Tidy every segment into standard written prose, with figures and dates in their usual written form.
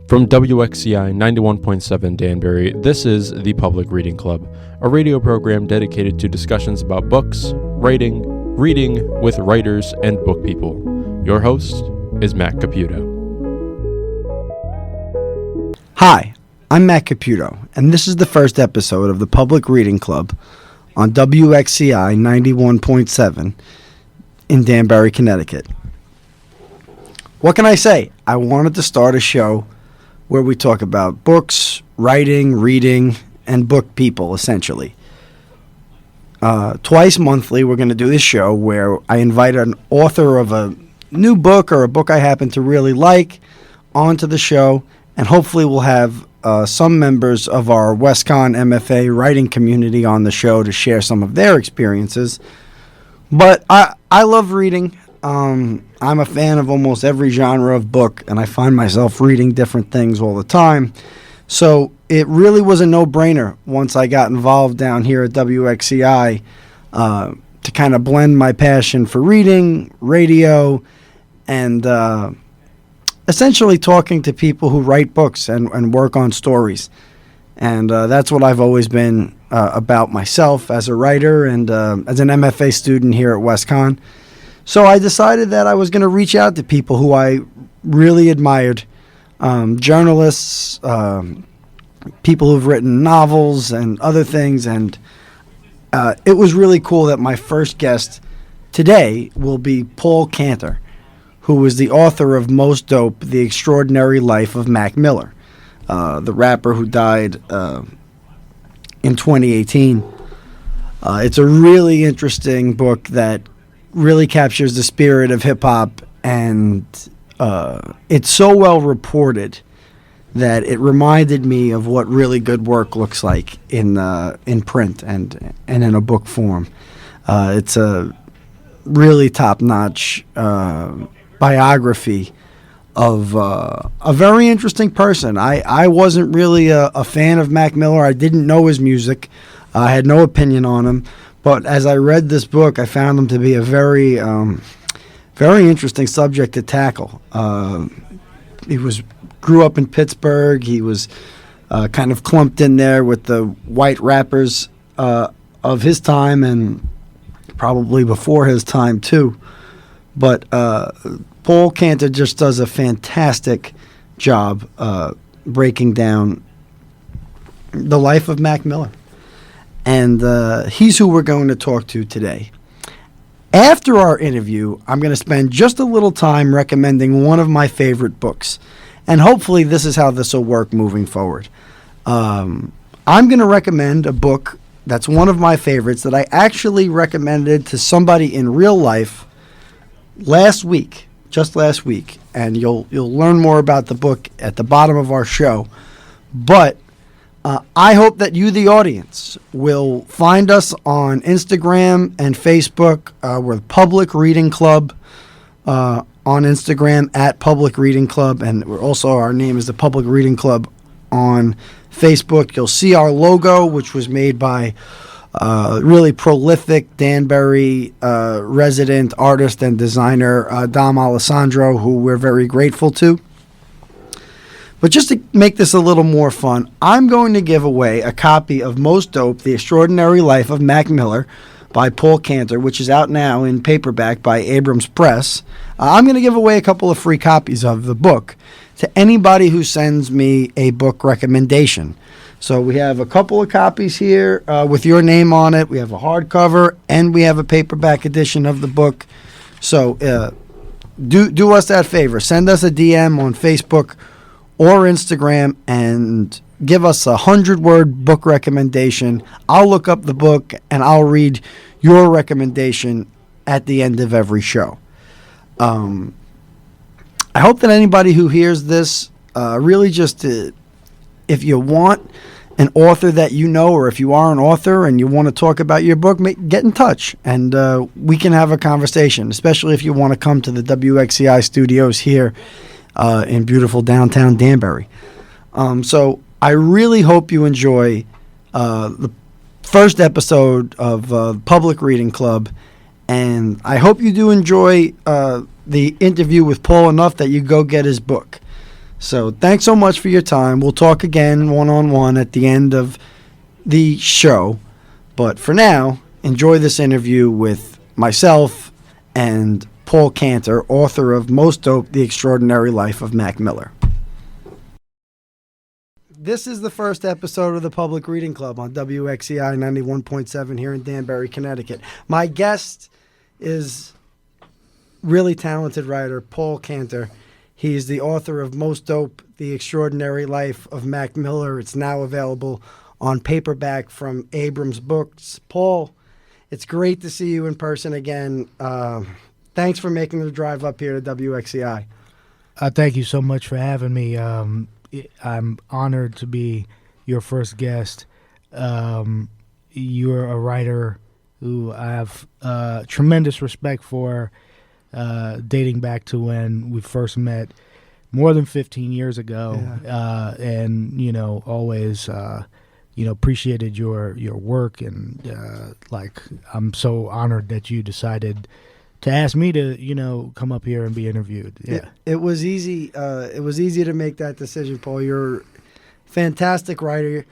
From WXCI 91.7 Danbury, this is the Public Reading Club, a radio program dedicated to discussions about books, writing, reading with writers and book people. Your host is Matt Caputo. Hi, I'm Matt Caputo, and this is the first episode of the Public Reading Club on WXCI 91.7 in Danbury, Connecticut. What can I say? I wanted to start a show where we talk about books, writing, reading, and book people, essentially. Twice monthly, we're going to do this show where I invite an author of a new book or a book I happen to really like onto the show, and hopefully we'll have some members of our WXCI MFA writing community on the show to share some of their experiences. But I love reading. I'm a fan of almost every genre of book, and I find myself reading different things all the time. So it really was a no-brainer once I got involved down here at WXCI to kind of blend my passion for reading, radio, and essentially talking to people who write books and work on stories. And that's what I've always been about myself as a writer and as an MFA student here at WXCI. So I decided that I was going to reach out to people who I really admired, journalists, people who've written novels and other things. And it was really cool that my first guest today will be Paul Cantor, who is the author of Most Dope, The Extraordinary Life of Mac Miller, the rapper who died in 2018. It's a really interesting book that really captures the spirit of hip-hop, and it's so well reported that it reminded me of what really good work looks like in print and in a book form. It's a really top-notch biography of a very interesting person. I wasn't really a fan of Mac Miller. I didn't know his music. I had no opinion on him. But as I read this book, I found him to be a very, very interesting subject to tackle. He grew up in Pittsburgh. He was kind of clumped in there with the white rappers of his time and probably before his time too. But Paul Cantor just does a fantastic job breaking down the life of Mac Miller. And he's who we're going to talk to today. After our interview, I'm going to spend just a little time recommending one of my favorite books. And hopefully this is how this will work moving forward. I'm going to recommend a book that's one of my favorites that I actually recommended to somebody in real life just last week. And you'll learn more about the book at the bottom of our show. But I hope that you, the audience, will find us on Instagram and Facebook. We're Public Reading Club on Instagram, at Public Reading Club, and we're also, our name is the Public Reading Club on Facebook. You'll see our logo, which was made by really prolific Danbury resident artist and designer Dom Alessandro, who we're very grateful to. But just to make this a little more fun, I'm going to give away a copy of Most Dope, The Extraordinary Life of Mac Miller by Paul Cantor, which is out now in paperback by Abrams Press. I'm going to give away a couple of free copies of the book to anybody who sends me a book recommendation. So we have a couple of copies here with your name on it. We have a hardcover and we have a paperback edition of the book. So do us that favor. Send us a DM on Facebook or Instagram and give us a 100-word book recommendation. I'll look up the book and I'll read your recommendation at the end of every show. I hope that anybody who hears this really just, if you want an author that you know, or if you are an author and you want to talk about your book, get in touch and we can have a conversation, especially if you want to come to the WXCI studios here in beautiful downtown Danbury. So I really hope you enjoy the first episode of Public Reading Club, and I hope you do enjoy the interview with Paul enough that you go get his book. So thanks so much for your time. We'll talk again one-on-one at the end of the show. But for now, enjoy this interview with myself and Paul Cantor, author of Most Dope, The Extraordinary Life of Mac Miller. This is the first episode of the Public Reading Club on WXCI 91.7 here in Danbury, Connecticut. My guest is really talented writer Paul Cantor. He's the author of Most Dope, The Extraordinary Life of Mac Miller. It's now available on paperback from Abrams Books. Paul, it's great to see you in person again. Thanks for making the drive up here to WXCI. Thank you so much for having me. I'm honored to be your first guest. You're a writer who I have tremendous respect for, dating back to when we first met more than 15 years ago. Yeah. And, always, appreciated your work. And, I'm so honored that you decided to ask me to, come up here and be interviewed. Yeah. It was easy. It was easy to make that decision, Paul. You're a fantastic writer.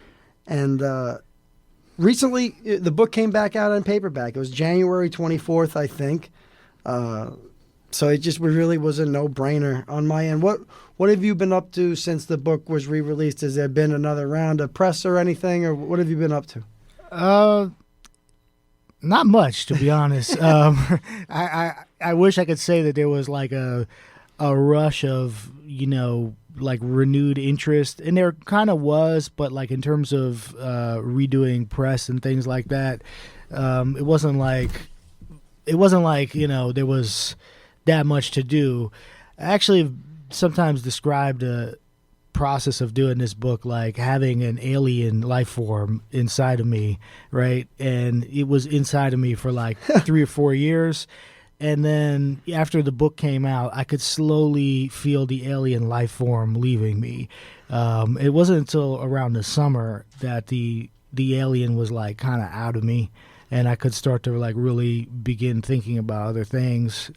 And recently, the book came back out on paperback. It was January 24th, I think. So it just really was a no-brainer on my end. What have you been up to since the book was re-released? Has there been another round of press or anything, or what have you been up to? Not much, to be honest. I wish I could say that there was like a rush of, renewed interest, and there kind of was, but like in terms of redoing press and things like that, it wasn't like there was that much to do. I actually sometimes described a process of doing this book like having an alien life form inside of me, right? And it was inside of me for like 3 or 4 years. And then after the book came out, I could slowly feel the alien life form leaving me. It wasn't until around the summer that the alien was like kind of out of me, and I could start to like really begin thinking about other things.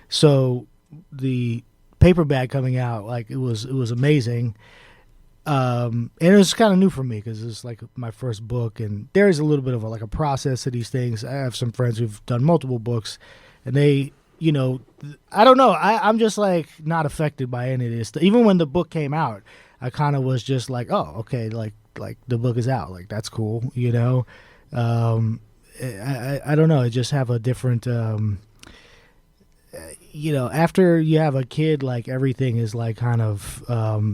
So the paperback coming out, like it was amazing. And it was kind of new for me because it's like my first book, and there is a little bit of a process to these things. I have some friends who've done multiple books, and they, I don't know. I'm just like not affected by any of this. Even when the book came out, I kind of was just like, oh, okay, like the book is out, like that's cool, I don't know. I just have a different. After you have a kid, like everything is like kind of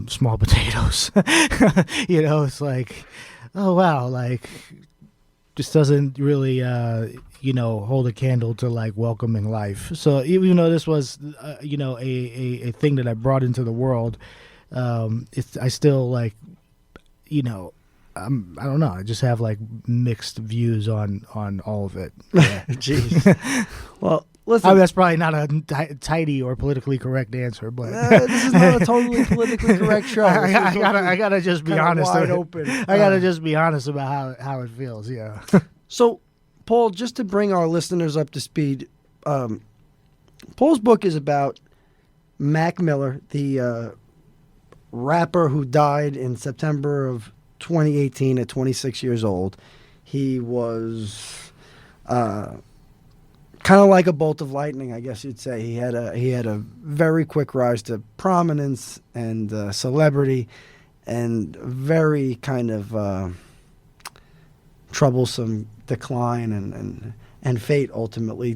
small potatoes. It's like, oh wow, like just doesn't really hold a candle to like welcoming life. So even though this was a thing that I brought into the world, I still like I don't know. I just have like mixed views on all of it. Yeah. Jeez. Well, listen. I mean, that's probably not a tidy or politically correct answer, but this is not a totally politically correct show. I gotta just be honest. Wide open. I gotta just be honest about how it feels. Yeah. So, Paul, just to bring our listeners up to speed, Paul's book is about Mac Miller, the rapper who died in September of 2018 at 26 years old. He was kind of like a bolt of lightning, I guess you'd say. He had a very quick rise to prominence and celebrity, and very kind of troublesome decline and fate ultimately.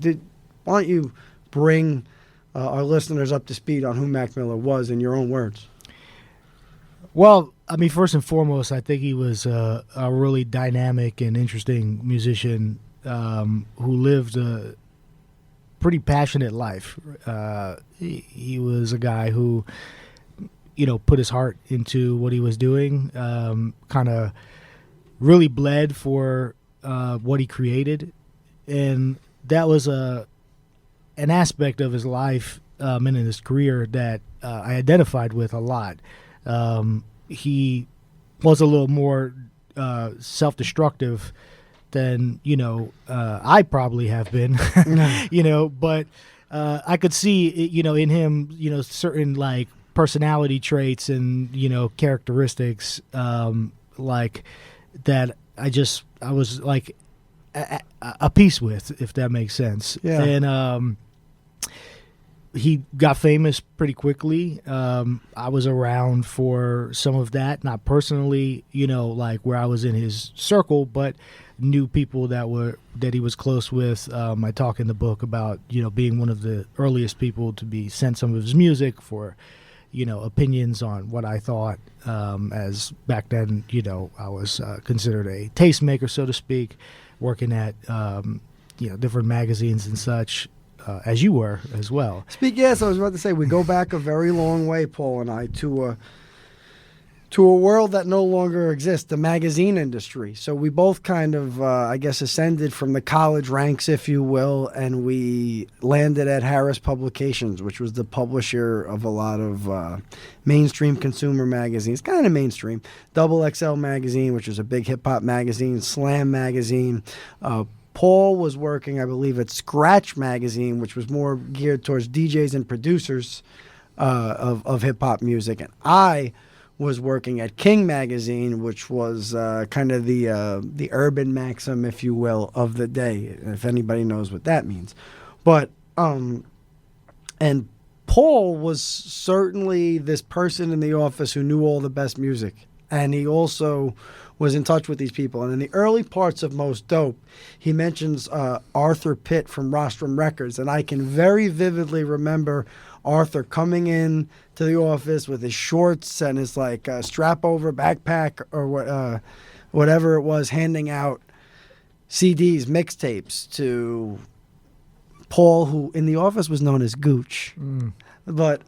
Why don't you bring our listeners up to speed on who Mac Miller was in your own words? Well, I mean, first and foremost, I think he was a really dynamic and interesting musician who lived a pretty passionate life. He was a guy who, put his heart into what he was doing, kind of really bled for what he created. And that was an aspect of his life and in his career that I identified with a lot. He was a little more self-destructive than I probably have been, but I could see in him certain like personality traits and characteristics like that I was like a piece with, if that makes sense. Yeah. And he got famous pretty quickly. I was around for some of that, not personally, like where I was in his circle, but knew people that he was close with. I talk in the book about being one of the earliest people to be sent some of his music for opinions on what I thought. As back then, I was considered a tastemaker, so to speak, working at different magazines and such. As you were as well. Yes, I was about to say, we go back a very long way, Paul and I, to a world that no longer exists, the magazine industry. So we both kind of, ascended from the college ranks, if you will, and we landed at Harris Publications, which was the publisher of a lot of mainstream consumer magazines, kind of mainstream. WXCI magazine, which is a big hip-hop magazine, Slam magazine. Paul was working, I believe, at Scratch magazine, which was more geared towards DJs and producers of hip-hop music. And I was working at King magazine, which was kind of the urban maxim, if you will, of the day, if anybody knows what that means. But, and Paul was certainly this person in the office who knew all the best music. And he also was in touch with these people. And in the early parts of Most Dope, he mentions Arthur Pitt from Rostrum Records. And I can very vividly remember Arthur coming in to the office with his shorts and his strap over backpack or whatever it was, handing out CDs, mixtapes to Paul, who in the office was known as Gooch. But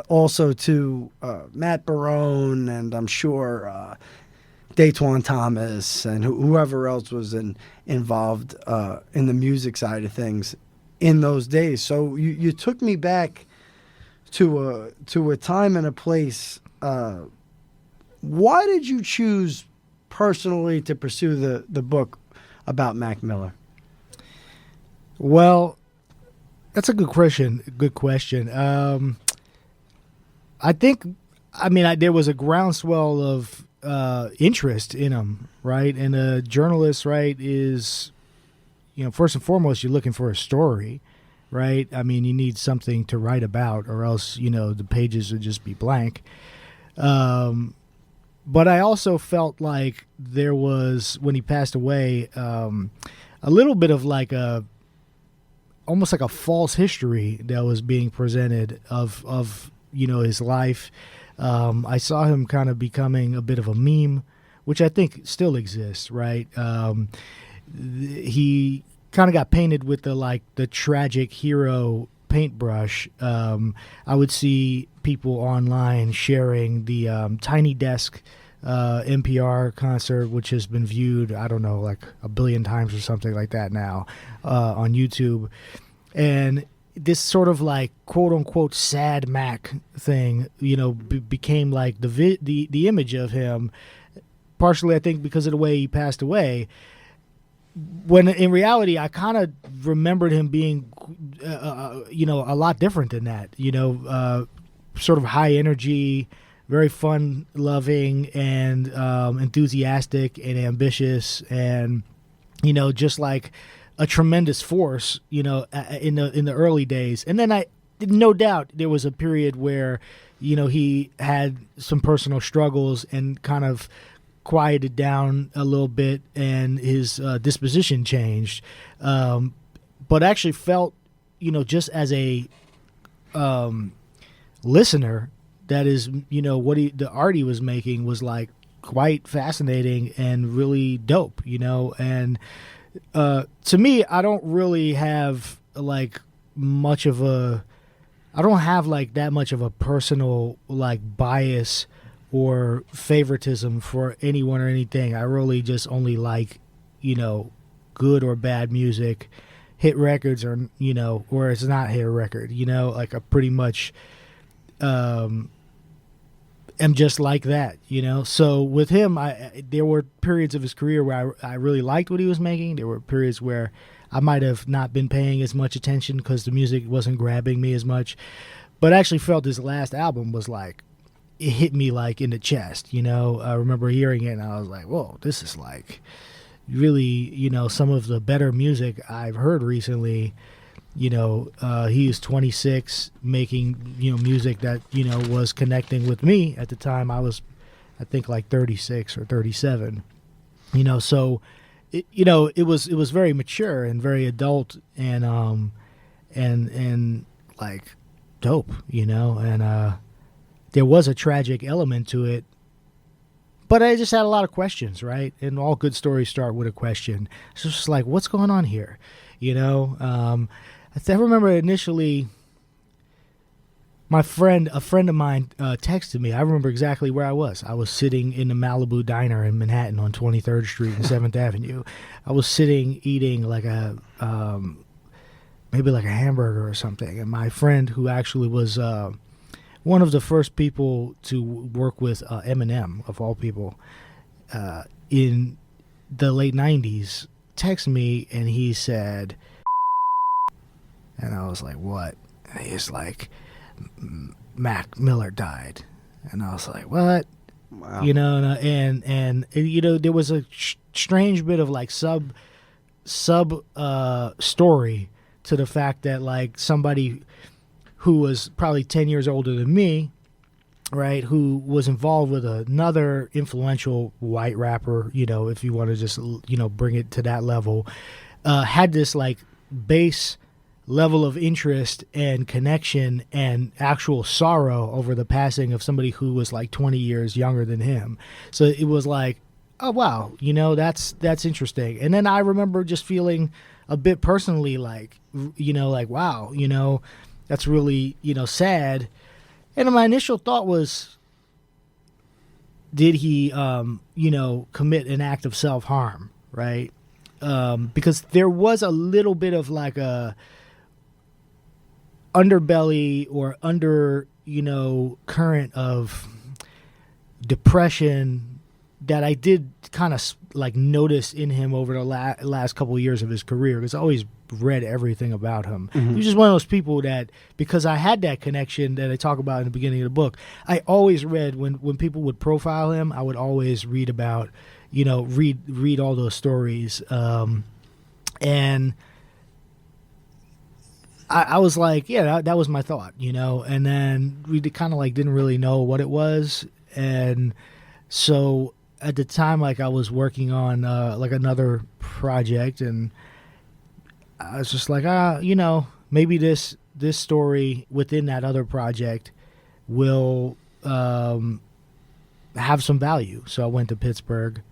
also to Matt Barone, and I'm sure Daytwan Thomas and whoever else was involved in the music side of things in those days. So you took me back to a time and a place. Why did you choose personally to pursue the book about Mac Miller? Well, that's a good question. I think, there was a groundswell of interest in him, right? And a journalist, right, is, first and foremost, you're looking for a story, right? You need something to write about, or else, the pages would just be blank. But I also felt like there was, when he passed away, a little bit of almost like a false history that was being presented of his life. I saw him kind of becoming a bit of a meme, which I think still exists, right? He kind of got painted with the tragic hero paintbrush. I would see people online sharing the Tiny Desk NPR concert, which has been viewed, I don't know, like 1 billion times or something like that now on YouTube. And this sort of quote unquote sad Mac thing, became the image of him, partially I think because of the way he passed away. When in reality, I kind of remembered him being, a lot different than that. Sort of high energy, very fun loving, and enthusiastic and ambitious, and just like a tremendous force, in the early days. And then no doubt there was a period where, he had some personal struggles and kind of quieted down a little bit, and his disposition changed. But actually felt, just as a listener, that is, the art he was making was quite fascinating and really dope, and to me, I don't really have much of a, I don't have that much of a personal bias or favoritism for anyone or anything. I really just only good or bad music, hit records or it's not hit record, I pretty much am just like that, So with him, there were periods of his career where I really liked what he was making. There were periods where I might have not been paying as much attention because the music wasn't grabbing me as much. but I actually felt his last album was like, it hit me like in the chest, you know. I remember hearing it and I was like, whoa, this is like really, you know, some of the better music I've heard recently. You know, he is 26, making, you know, music that, you know, was connecting with me at the time. I was, I think, like 36 or 37, you know, so it, you know, it was very mature and very adult and like dope, you know, and there was a tragic element to it, but I just had a lot of questions, right? And all good stories start with a question. So it's just like, what's going on here? You know, I remember initially a friend of mine texted me. I remember exactly where I was. I was sitting in the Malibu Diner in Manhattan on 23rd Street and 7th Avenue. I was sitting eating like maybe like a hamburger or something. And my friend, who actually was one of the first people to work with Eminem, of all people, in the late 90s, texted me and he said, and I was like, what? And he's like, Mac Miller died. And I was like, what? Wow. You know, and you know, there was a strange bit of like sub story to the fact that like somebody who was probably 10 years older than me, right, who was involved with another influential white rapper, you know, if you want to just, you know, bring it to that level, had this like base level of interest and connection and actual sorrow over the passing of somebody who was like 20 years younger than him. So it was like, oh wow, you know, that's interesting. And then I remember just feeling a bit personally like, you know, like, wow, you know, that's really, you know, sad. And my initial thought was, did he you know, commit an act of self-harm, right? Because there was a little bit of like a underbelly or under, you know, current of depression that I did kind of like notice in him over the last couple of years of his career, because I always read everything about him. Mm-hmm. He was just one of those people that, because I had that connection that I talk about in the beginning of the book, I always read when people would profile him, I would always read about, you know, read all those stories. And I was like, yeah, that was my thought, you know, and then we kind of like didn't really know what it was. And so at the time, like I was working on like another project, and I was just like, you know, maybe this story within that other project will have some value. So I went to Pittsburgh.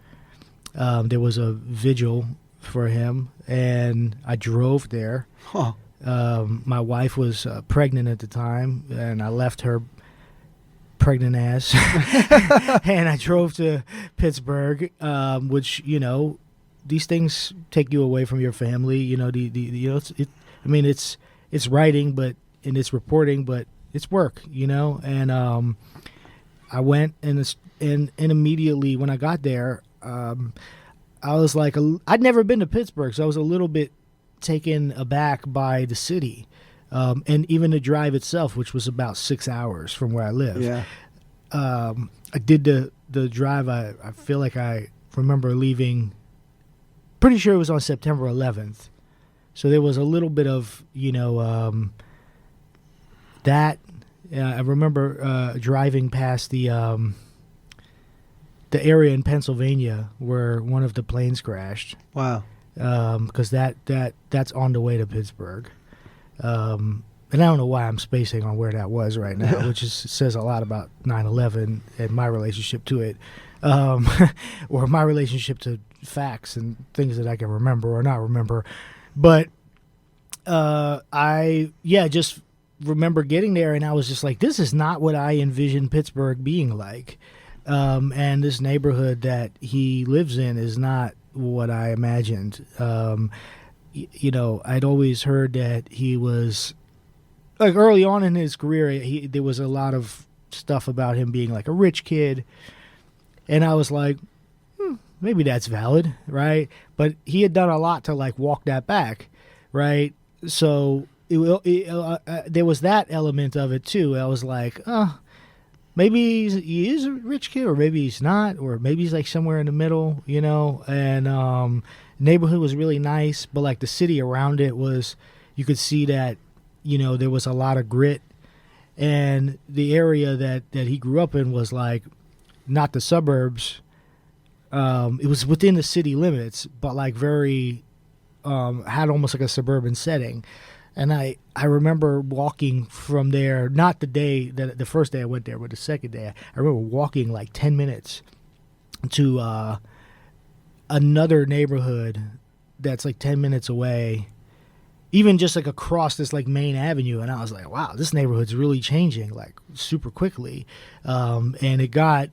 There was a vigil for him, and I drove there. Huh. My wife was pregnant at the time, and I left her pregnant ass and I drove to Pittsburgh, which, you know, these things take you away from your family, you know, you know, I mean, it's writing, but, and it's reporting, but it's work, you know. And I went and immediately when I got there, I was like, I'd never been to Pittsburgh, so I was a little bit taken aback by the city, and even the drive itself, which was about 6 hours from where I live. Yeah. I did the drive. I feel like I remember leaving. Pretty sure it was on September 11th. So there was a little bit of, you know, that. I remember driving past the area in Pennsylvania where one of the planes crashed. Wow. Because that's on the way to Pittsburgh. And I don't know why I'm spacing on where that was right now, which says a lot about 9/11 and my relationship to it, or my relationship to facts and things that I can remember or not remember. But I just remember getting there, and I was just like, this is not what I envisioned Pittsburgh being like. And this neighborhood that he lives in is not what I imagined. You know, I'd always heard that he was, like, early on in his career, there was a lot of stuff about him being like a rich kid, and I was like, maybe that's valid, right? But he had done a lot to like walk that back, right? So there was that element of it too. I was like, oh, maybe he is a rich kid, or maybe he's not, or maybe he's like somewhere in the middle, you know. And neighborhood was really nice, but like the city around it was, you could see that, you know, there was a lot of grit. And the area that he grew up in was like not the suburbs. It was within the city limits, but like very had almost like a suburban setting. And I remember walking from there, not the first day I went there, but the second day. I remember walking like 10 minutes to another neighborhood that's like 10 minutes away, even just like across this like main avenue. And I was like, wow, this neighborhood's really changing like super quickly. And it got,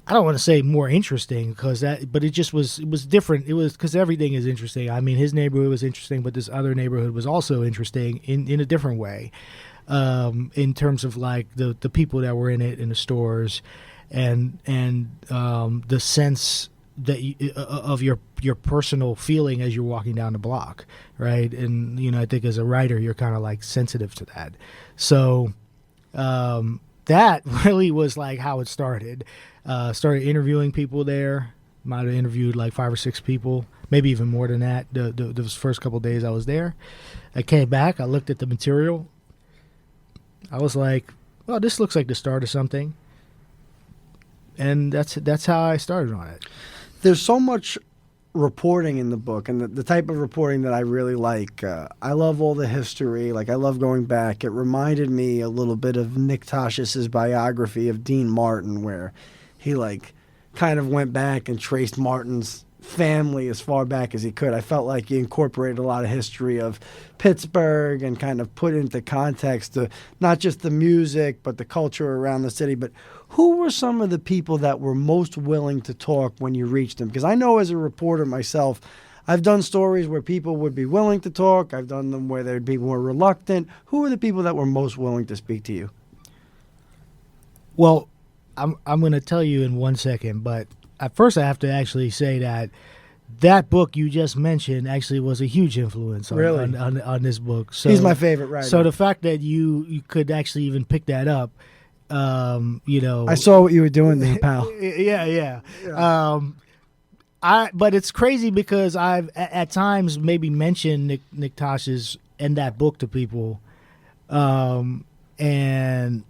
I don't want to say more interesting but it just was, it was different. It was because everything is interesting. I mean, his neighborhood was interesting, but this other neighborhood was also interesting in a different way, in terms of like the people that were in it, in the stores, and the sense that of your personal feeling as you're walking down the block, right? And you know, I think as a writer, you're kind of like sensitive to that. So that really was like how it started. Started interviewing people there. Might have interviewed like 5 or 6 people, maybe even more than that. Those first couple of days I was there, I came back. I looked at the material. I was like, "Well, this looks like the start of something," and that's how I started on it. There's so much reporting in the book, and the type of reporting that I really like. I love all the history. Like, I love going back. It reminded me a little bit of Nick Tosches' biography of Dean Martin, where he like kind of went back and traced Martin's family as far back as he could. I felt like he incorporated a lot of history of Pittsburgh and kind of put into context not just the music, but the culture around the city. But who were some of the people that were most willing to talk when you reached them? Because I know as a reporter myself, I've done stories where people would be willing to talk. I've done them where they'd be more reluctant. Who were the people that were most willing to speak to you? Well, I'm going to tell you in 1 second, but at first I have to actually say that book you just mentioned actually was a huge influence on this book. So, he's my favorite writer. So the fact that you could actually even pick that up, you know. I saw what you were doing there, pal. Yeah. But it's crazy because I've at times maybe mentioned Nick Tosches and that book to people, and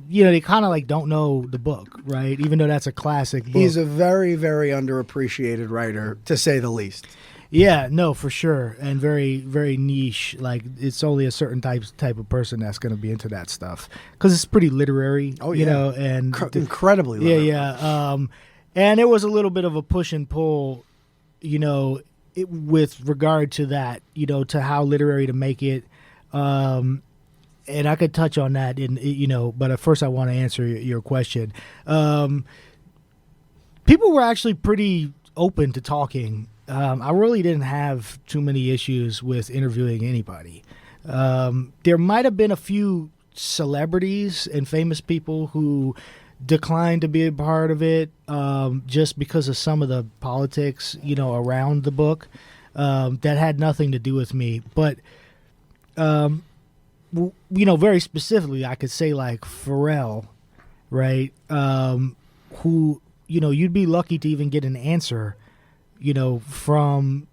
you know, they kind of like don't know the book, right? Even though that's a classic book. He's a very, very underappreciated writer, to say the least. Yeah, no, for sure, and very, very niche. Like, it's only a certain type of person that's going to be into that stuff because it's pretty literary. Oh, yeah. You know, and incredibly literary. Yeah. And it was a little bit of a push and pull, you know, with regard to that, you know, to how literary to make it. And I could touch on that, you know, but at first I want to answer your question. People were actually pretty open to talking. I really didn't have too many issues with interviewing anybody. There might have been a few celebrities and famous people who declined to be a part of it, just because of some of the politics, you know, around the book, that had nothing to do with me. But, you know, very specifically, I could say like Pharrell, right? Who, you know, you'd be lucky to even get an answer, you know, from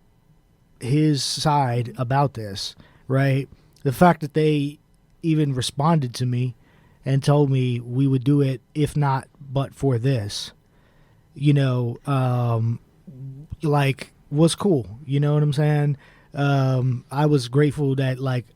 his side about this, right? The fact that they even responded to me and told me we would do it if not but for this, you know, like, was cool. You know what I'm saying? I was grateful that, like,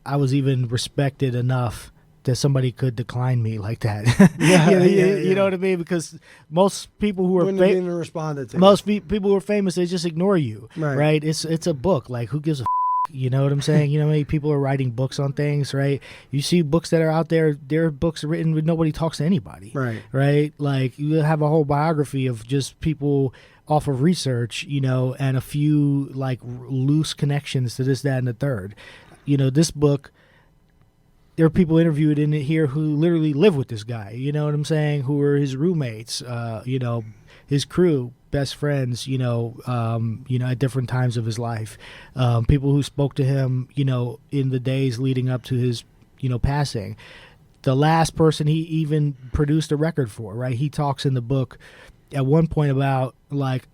I was even respected enough that somebody could decline me like that. You know what I mean? Because most people who are even responded to most people who are famous, they just ignore you, right? It's a book. Like, who gives a you know what I'm saying? You know how many people are writing books on things, right? You see books that are out there, there are books written with nobody talks to anybody, right? Like, you have a whole biography of just people off of research, you know, and a few like loose connections to this, that, and the third. You know, this book, there are people interviewed in it here who literally live with this guy, you know what I'm saying, who are his roommates, you know, his crew, best friends, at different times of his life, people who spoke to him, in the days leading up to his, passing. The last person he even produced a record for, right? He talks in the book at one point about like,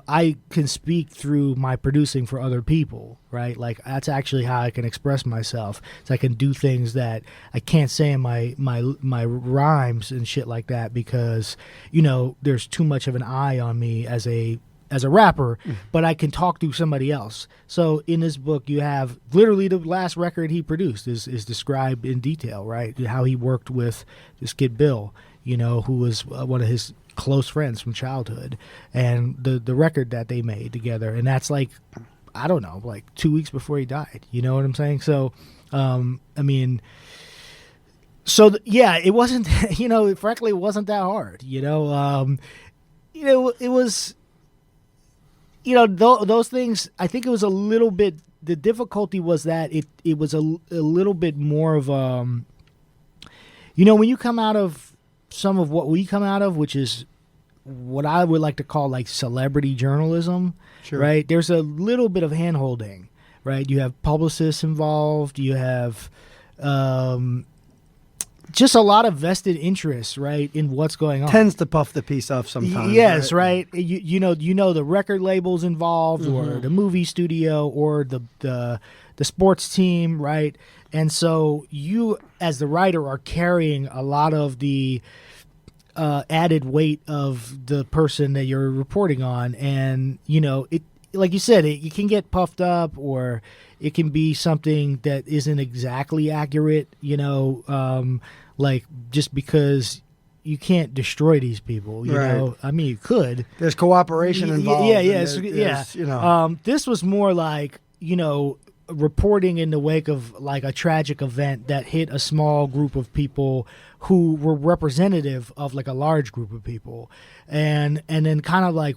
I can speak through my producing for other people, right? Like that's actually how I can express myself. So I can do things that I can't say in my rhymes and shit like that because, there's too much of an eye on me as a rapper, but I can talk through somebody else. So in this book, you have literally the last record he produced is described in detail, right? How he worked with this kid Bill, who was one of his close friends from childhood, and the record that they made together. And that's like, I don't know, like 2 weeks before he died. You know what I'm saying? So, it wasn't, frankly, it wasn't that hard. It was, those things, I think it was a little bit, the difficulty was that it was a little bit more of, when you come out of some of what we come out of, which is what I would like to call like celebrity journalism, sure. Right? There's a little bit of hand-holding, right? You have publicists involved. You have just a lot of vested interest, right, in what's going on. Tends to puff the piece off sometimes. Yes, right. You know the record labels involved, or the movie studio, or the sports team, right? And so you, as the writer, are carrying a lot of the added weight of the person that you're reporting on, and it, like you said, you can get puffed up, or it can be something that isn't exactly accurate. Like just because you can't destroy these people, you know. I mean, you could. There's cooperation involved. Yeah. This was more like reporting in the wake of like a tragic event that hit a small group of people who were representative of like a large group of people, and then kind of like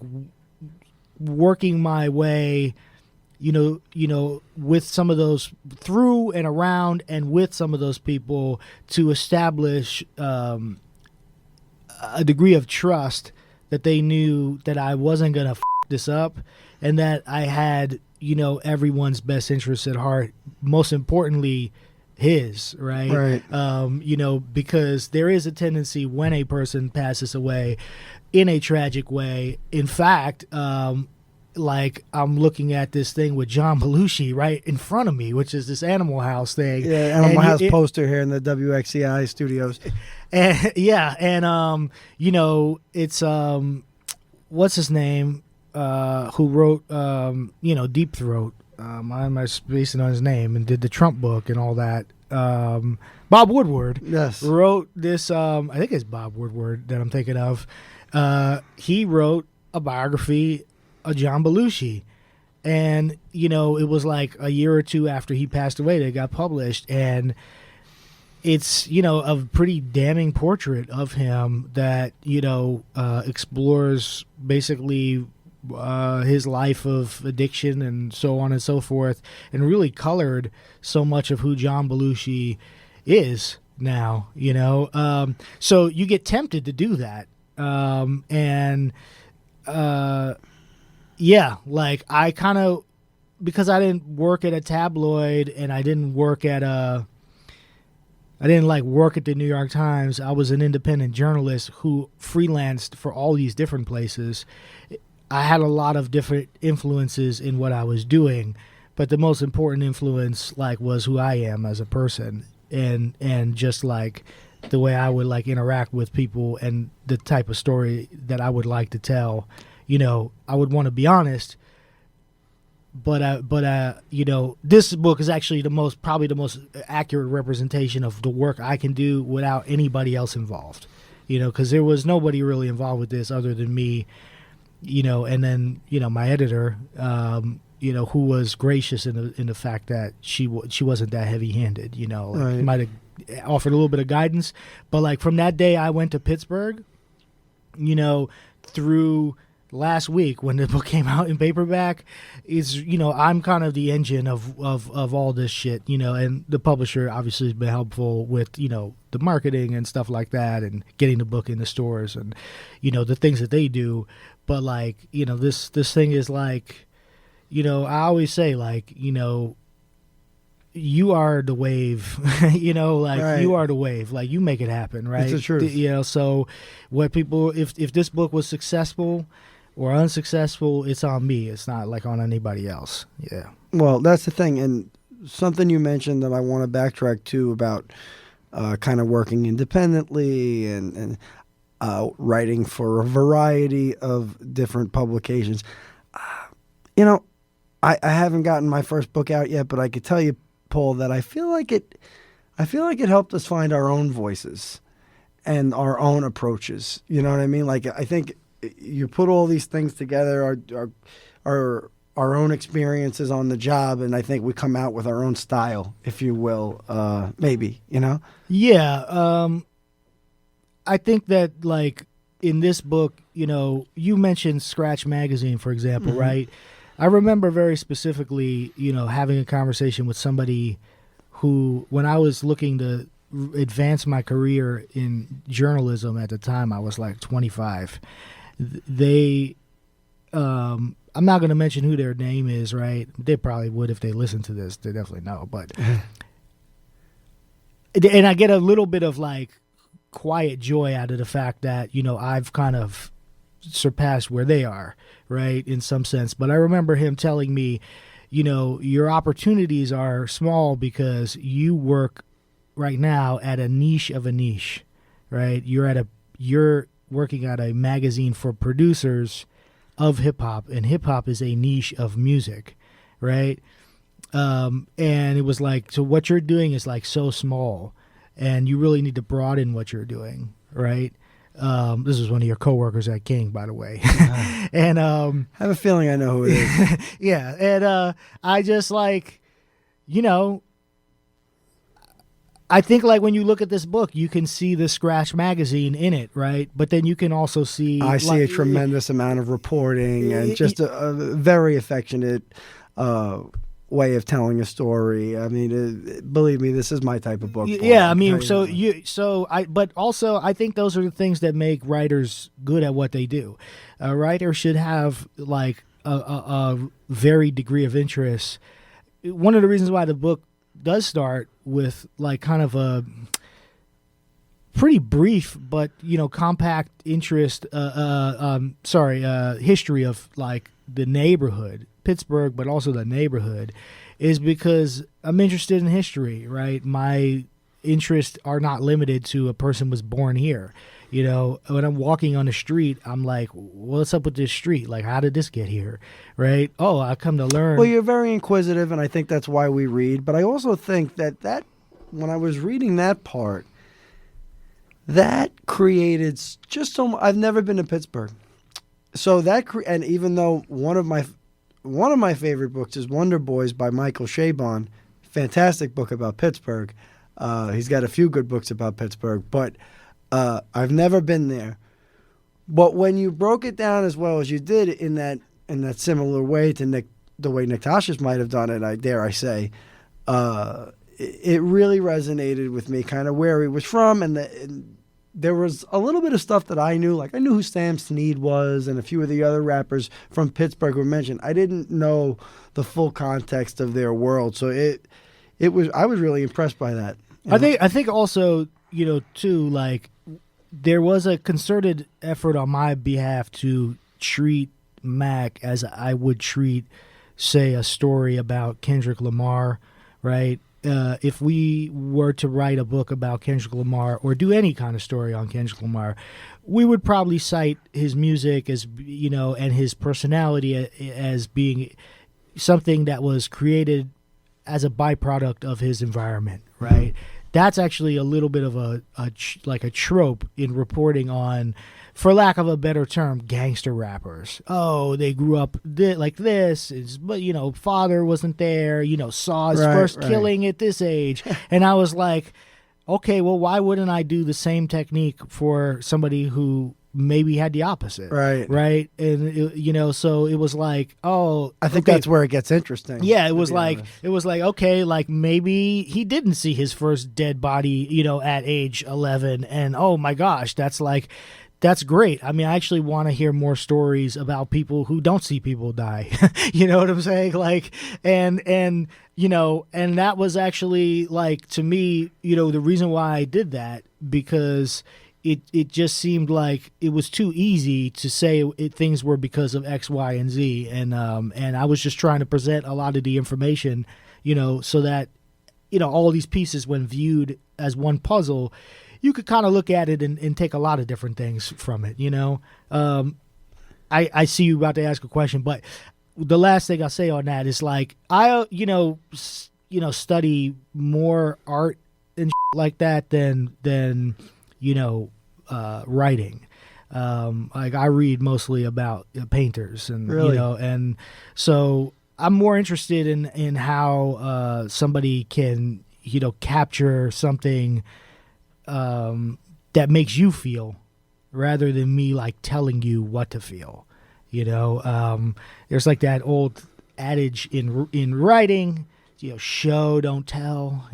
working my way, with some of those, through and around and with some of those people, to establish a degree of trust that they knew that I wasn't gonna this up, and that I had everyone's best interests at heart, most importantly his, right? Because there is a tendency when a person passes away in a tragic way, in fact, like I'm looking at this thing with John Belushi right in front of me, which is this Animal House thing. Yeah, Animal House poster here in the WXCI studios. And it's what's his name? Who wrote, Deep Throat. I'm spacing on his name, and did the Trump book and all that. Bob Woodward, yes, wrote this. I think it's Bob Woodward that I'm thinking of. He wrote a biography of John Belushi, and it was like a year or two after he passed away that it got published, and it's a pretty damning portrait of him that explores basically his life of addiction and so on and so forth, and really colored so much of who John Belushi is now. So you get tempted to do that, like I kind of, because I didn't work at a tabloid and I didn't work at work at the New York Times. I was an independent journalist who freelanced for all these different places. I had a lot of different influences in what I was doing, but the most important influence was who I am as a person, and just like the way I would interact with people and the type of story that I would like to tell. I would want to be honest, but this book is actually probably the most accurate representation of the work I can do without anybody else involved. Because there was nobody really involved with this other than me. And then my editor, who was gracious in the fact that she wasn't that heavy-handed. Right. Might have offered a little bit of guidance, but from that day I went to Pittsburgh, through last week when the book came out in paperback, is I'm kind of the engine of all this shit, and the publisher obviously has been helpful with the marketing and stuff like that, and getting the book in the stores and the things that they do. but like, this thing is like, I always say, like, you are the wave, Right. you are the wave, like you make it happen, right? It's the truth. So what people, if this book was successful or unsuccessful, it's on me. It's not like on anybody else. Yeah. Well, that's the thing. And something you mentioned that I want to backtrack to about kind of working independently and writing for a variety of different publications. I haven't gotten my first book out yet, but I could tell you, Paul, that I feel like it helped us find our own voices and our own approaches. You know what I mean? Like, I think you put all these things together, our own experiences on the job, and I think we come out with our own style, if you will, maybe, Yeah. I think that, like, in this book, you mentioned Scratch Magazine, for example, Mm-hmm. right? I remember very specifically, having a conversation with somebody who, when I was looking to advance my career in journalism at the time, I was like 25. I'm not going to mention who their name is, right? They probably would if they listen to this. They definitely know. But and I get a little bit of like quiet joy out of the fact that, I've kind of surpassed where they are, right, in some sense. But I remember him telling me, your opportunities are small because you work right now at a niche of a niche, right? You're working at a magazine for producers of hip hop, and hip hop is a niche of music, right? And it was like, so what you're doing is like so small, and you really need to broaden what you're doing, right? This is one of your coworkers at King, by the way. And I have a feeling I know who it is. yeah, and I just like, I think like when you look at this book, you can see the Scratch Magazine in it, right? But then you can also see I see a tremendous amount of reporting and just a very affectionate way of telling a story. I mean, believe me, this is my type of book. Paul. Yeah, I mean, but also I think those are the things that make writers good at what they do. A writer should have like a varied degree of interest. One of the reasons why the book does start with like kind of a pretty brief but compact interest history of like the neighborhood, Pittsburgh, but also the neighborhood, is because I'm interested in history, right? My interests are not limited to a person was born here. When I'm walking on the street, I'm like, what's up with this street? Like, how did this get here? Right? Oh, I come to learn. Well, you're very inquisitive, and I think that's why we read. But I also think that when I was reading that part, that created just so. I've never been to Pittsburgh, so and even though one of my favorite books is Wonder Boys by Michael Chabon, fantastic book about Pittsburgh. He's got a few good books about Pittsburgh, but I've never been there. But when you broke it down as well as you did in that similar way to the way Nick Tasha's might have done it, I dare say, it really resonated with me, kind of where he was from, and there was a little bit of stuff that I knew, like I knew who Sam Snead was and a few of the other rappers from Pittsburgh were mentioned. I didn't know the full context of their world, so I was really impressed by that. I think also, too, like there was a concerted effort on my behalf to treat Mac as I would treat, say, a story about Kendrick Lamar, right? If we were to write a book about Kendrick Lamar or do any kind of story on Kendrick Lamar, we would probably cite his music as, and his personality as being something that was created as a byproduct of his environment, right? That's actually a little bit of a trope in reporting on, for lack of a better term, gangster rappers. Oh, they grew up like this, but father wasn't there. Saw his first killing at this age, and I was like, okay, well, why wouldn't I do the same technique for somebody who maybe had the opposite, right? And so it was like, oh, I think that's where it gets interesting. Yeah, it was like okay, like maybe he didn't see his first dead body, at age 11, and oh my gosh, that's that's great. I mean, I actually want to hear more stories about people who don't see people die. You know what I'm saying? Like, and that was actually, like, to me, the reason why I did that, because it just seemed like it was too easy to say things were because of X, Y, and Z, and I was just trying to present a lot of the information, so that all these pieces, when viewed as one puzzle, you could kind of look at it and take a lot of different things from it. I see you about to ask a question, but the last thing I'll say on that is, like, I study more art and like that than writing. Like, I read mostly about painters, and Really? and so I'm more interested in how somebody can capture something that makes you feel, rather than me, like, telling you what to feel. There's, like, that old adage in writing, show don't tell,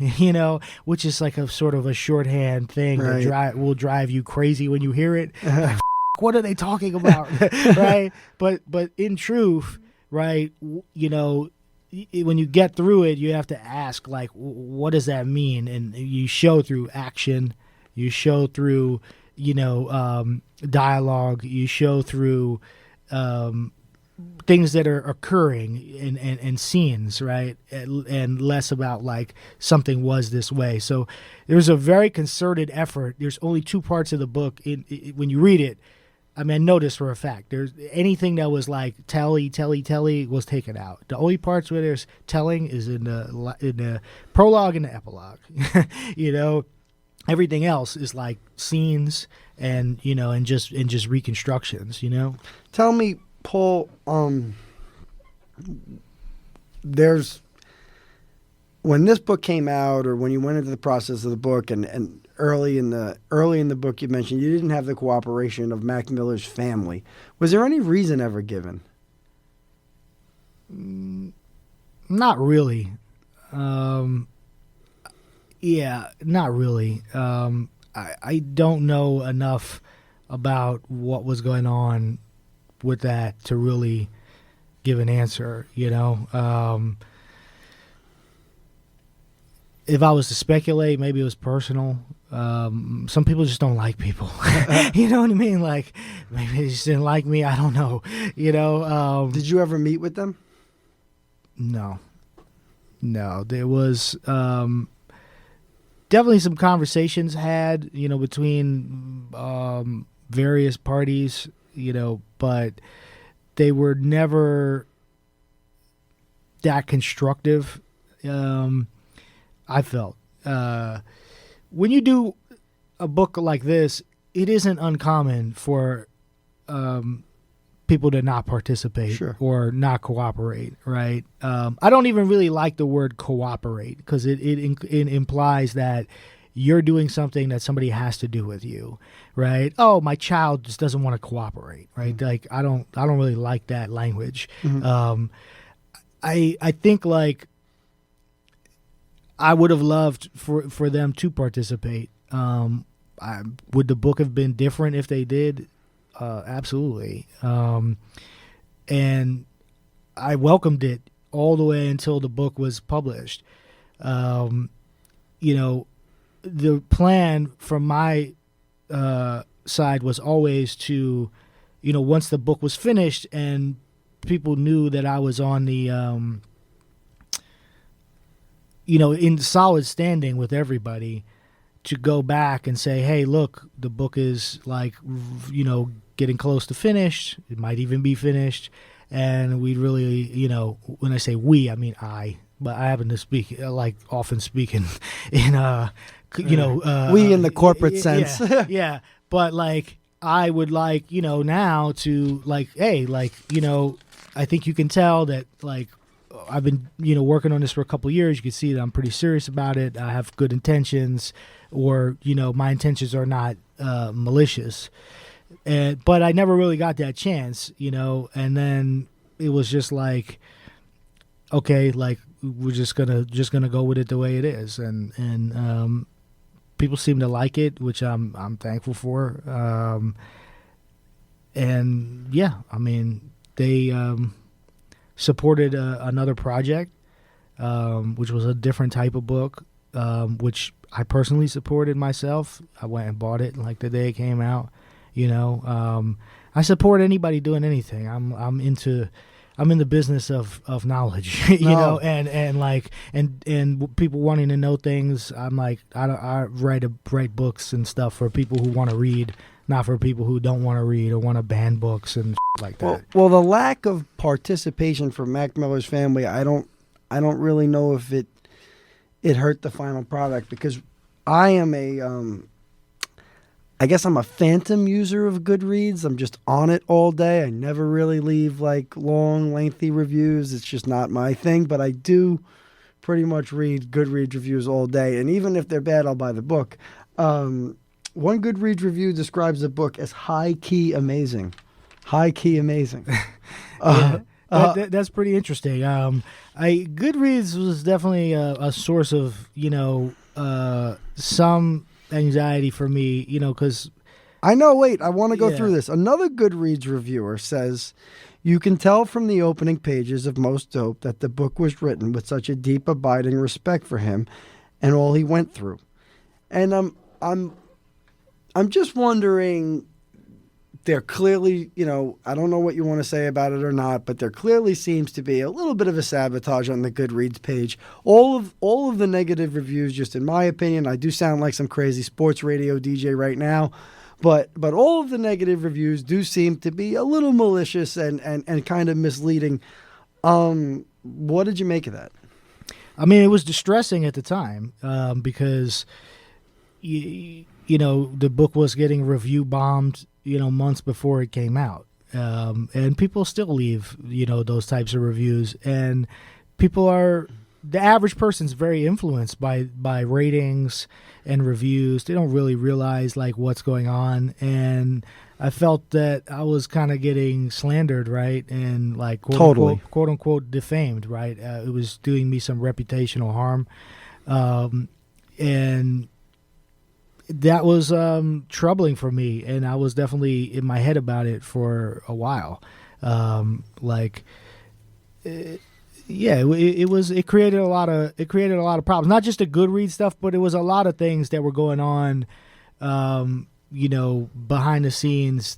which is like a sort of a shorthand thing Right. that will drive you crazy when you hear it. Like, what are they talking about? Right? But in truth, right, when you get through it, you have to ask, like, what does that mean? And you show through action, you show through, dialogue, you show through things that are occurring and scenes, right? And less about, like, something was this way. So there's a very concerted effort. There's only 2 parts of the book. When you read it, I mean, I know this for a fact. There's anything that was like telly was taken out. The only parts where there's telling is in the prologue and the epilogue. Everything else is like scenes and just reconstructions. Tell me, Paul, there's, when this book came out, or when you went into the process of the book, and early in the book you mentioned you didn't have the cooperation of Mac Miller's family. Was there any reason ever given? Not really. Yeah, not really. I don't know enough about what was going on with that to really give an answer, If I was to speculate, maybe it was personal. Some people just don't like people. You know what I mean? Like, maybe they just didn't like me. I don't know. Did you ever meet with them? No. There was definitely some conversations had, between various parties, but they were never that constructive. I felt when you do a book like this, it isn't uncommon for people to not participate. Sure. Or not cooperate, right? I don't even really like the word cooperate, because it implies that you're doing something that somebody has to do with you, right? Oh, my child just doesn't want to cooperate, right? Mm-hmm. Like, I don't really like that language. Mm-hmm. I think, like, I would have loved for them to participate. Would the book have been different if they did? Absolutely. And I welcomed it all the way until the book was published. The plan from my side was always to, once the book was finished and people knew that I was on the, in solid standing with everybody, to go back and say, hey, look, the book is, like, getting close to finished. It might even be finished. And we really, when I say we, I mean I, but I happen to speak, like, often speaking in, we in the corporate sense. Yeah, yeah. But, like, I would like, now to, like, hey, like, I think you can tell that, like, I've been, working on this for a couple of years. You can see that I'm pretty serious about it. I have good intentions, or, my intentions are not malicious. But I never really got that chance, and then it was just like, okay, like, we're just gonna go with it the way it is. And people seem to like it, which I'm thankful for. And yeah, I mean, they supported another project, which was a different type of book, which I personally supported myself. I went and bought it like the day it came out. I support anybody doing anything. I'm in the business of knowledge, and people wanting to know things. I'm like, I write books and stuff for people who want to read, not for people who don't want to read or want to ban books and like that. Well, the lack of participation from Mac Miller's family, I don't really know if it hurt the final product, because I am I guess I'm a phantom user of Goodreads. I'm just on it all day. I never really leave like long, lengthy reviews. It's just not my thing, but I do pretty much read Goodreads reviews all day. And even if they're bad, I'll buy the book. One Goodreads review describes the book as high-key amazing. High-key amazing. That's pretty interesting. Goodreads was definitely a source of, some anxiety for me, because I know. Wait, I want to go through this. Another Goodreads reviewer says, "You can tell from the opening pages of Most Dope that the book was written with such a deep, abiding respect for him and all he went through." And I'm just wondering. There clearly, I don't know what you want to say about it or not, but there clearly seems to be a little bit of a sabotage on the Goodreads page. All of the negative reviews, just in my opinion, I do sound like some crazy sports radio DJ right now, but all of the negative reviews do seem to be a little malicious and kind of misleading. What did you make of that? I mean, it was distressing at the time because, the book was getting review bombed, months before it came out. And people still leave, those types of reviews. And the average person's very influenced by ratings and reviews. They don't really realize like what's going on. And I felt that I was kind of getting slandered, right? And like quote unquote defamed, right? It was doing me some reputational harm. And that was troubling for me, and I was definitely in my head about it for a while. It created a lot of problems. Not just the Goodreads stuff, but it was a lot of things that were going on, behind the scenes.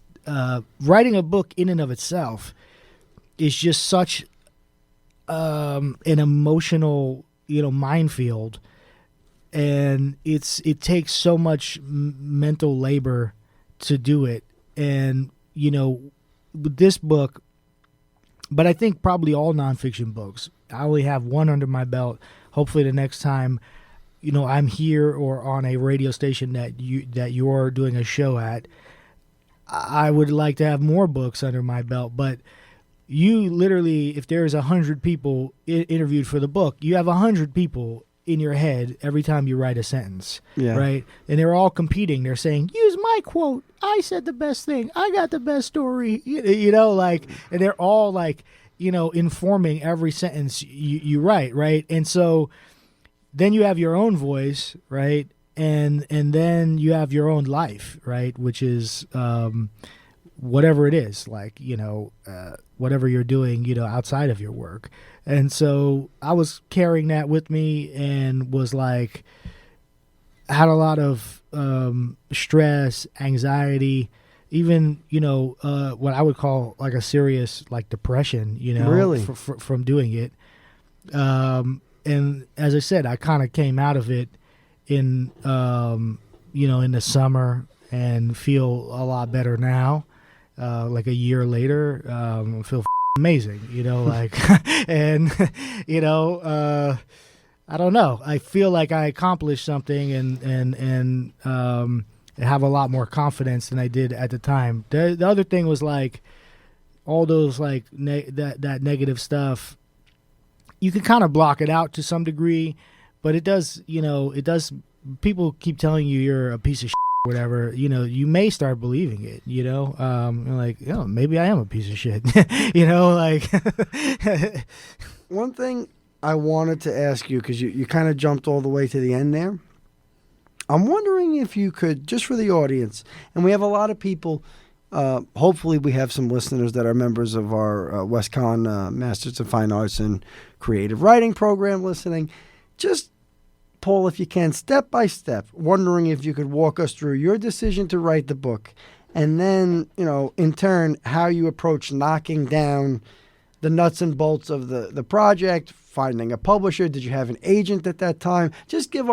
Writing a book in and of itself is just such an emotional, minefield. And it takes so much mental labor to do it. And, with this book, but I think probably all nonfiction books, I only have one under my belt. Hopefully the next time, I'm here or on a radio station that you're doing a show at, I would like to have more books under my belt. But you literally, if there's 100 people interviewed for the book, you have 100 people in your head every time you write a sentence, right? And they're all competing. They're saying, use my quote. I said the best thing. I got the best story. And they're all like, informing every sentence you write, right? And so then you have your own voice, right? And then you have your own life, right? Which is whatever it is, like, whatever you're doing, outside of your work. And so I was carrying that with me and was like, had a lot of stress, anxiety, even, what I would call like a serious like depression, really? From doing it. And as I said, I kind of came out of it in the summer and feel a lot better now. Like a year later, I feel amazing, and, I don't know. I feel like I accomplished something and have a lot more confidence than I did at the time. The other thing was like all those like that negative stuff. You can kind of block it out to some degree, but it does. People keep telling you you're a piece of shit, whatever. You may start believing it. Like, maybe I am a piece of shit. One thing I wanted to ask you, because you kind of jumped all the way to the end there. I'm wondering if you could, just for the audience, and we have a lot of people, hopefully we have some listeners that are members of our WestCon Masters of Fine Arts and Creative Writing program listening. Just, Paul, if you can, step by step, wondering if you could walk us through your decision to write the book, and then, in turn, how you approach knocking down the nuts and bolts of the project, finding a publisher. Did you have an agent at that time? Just give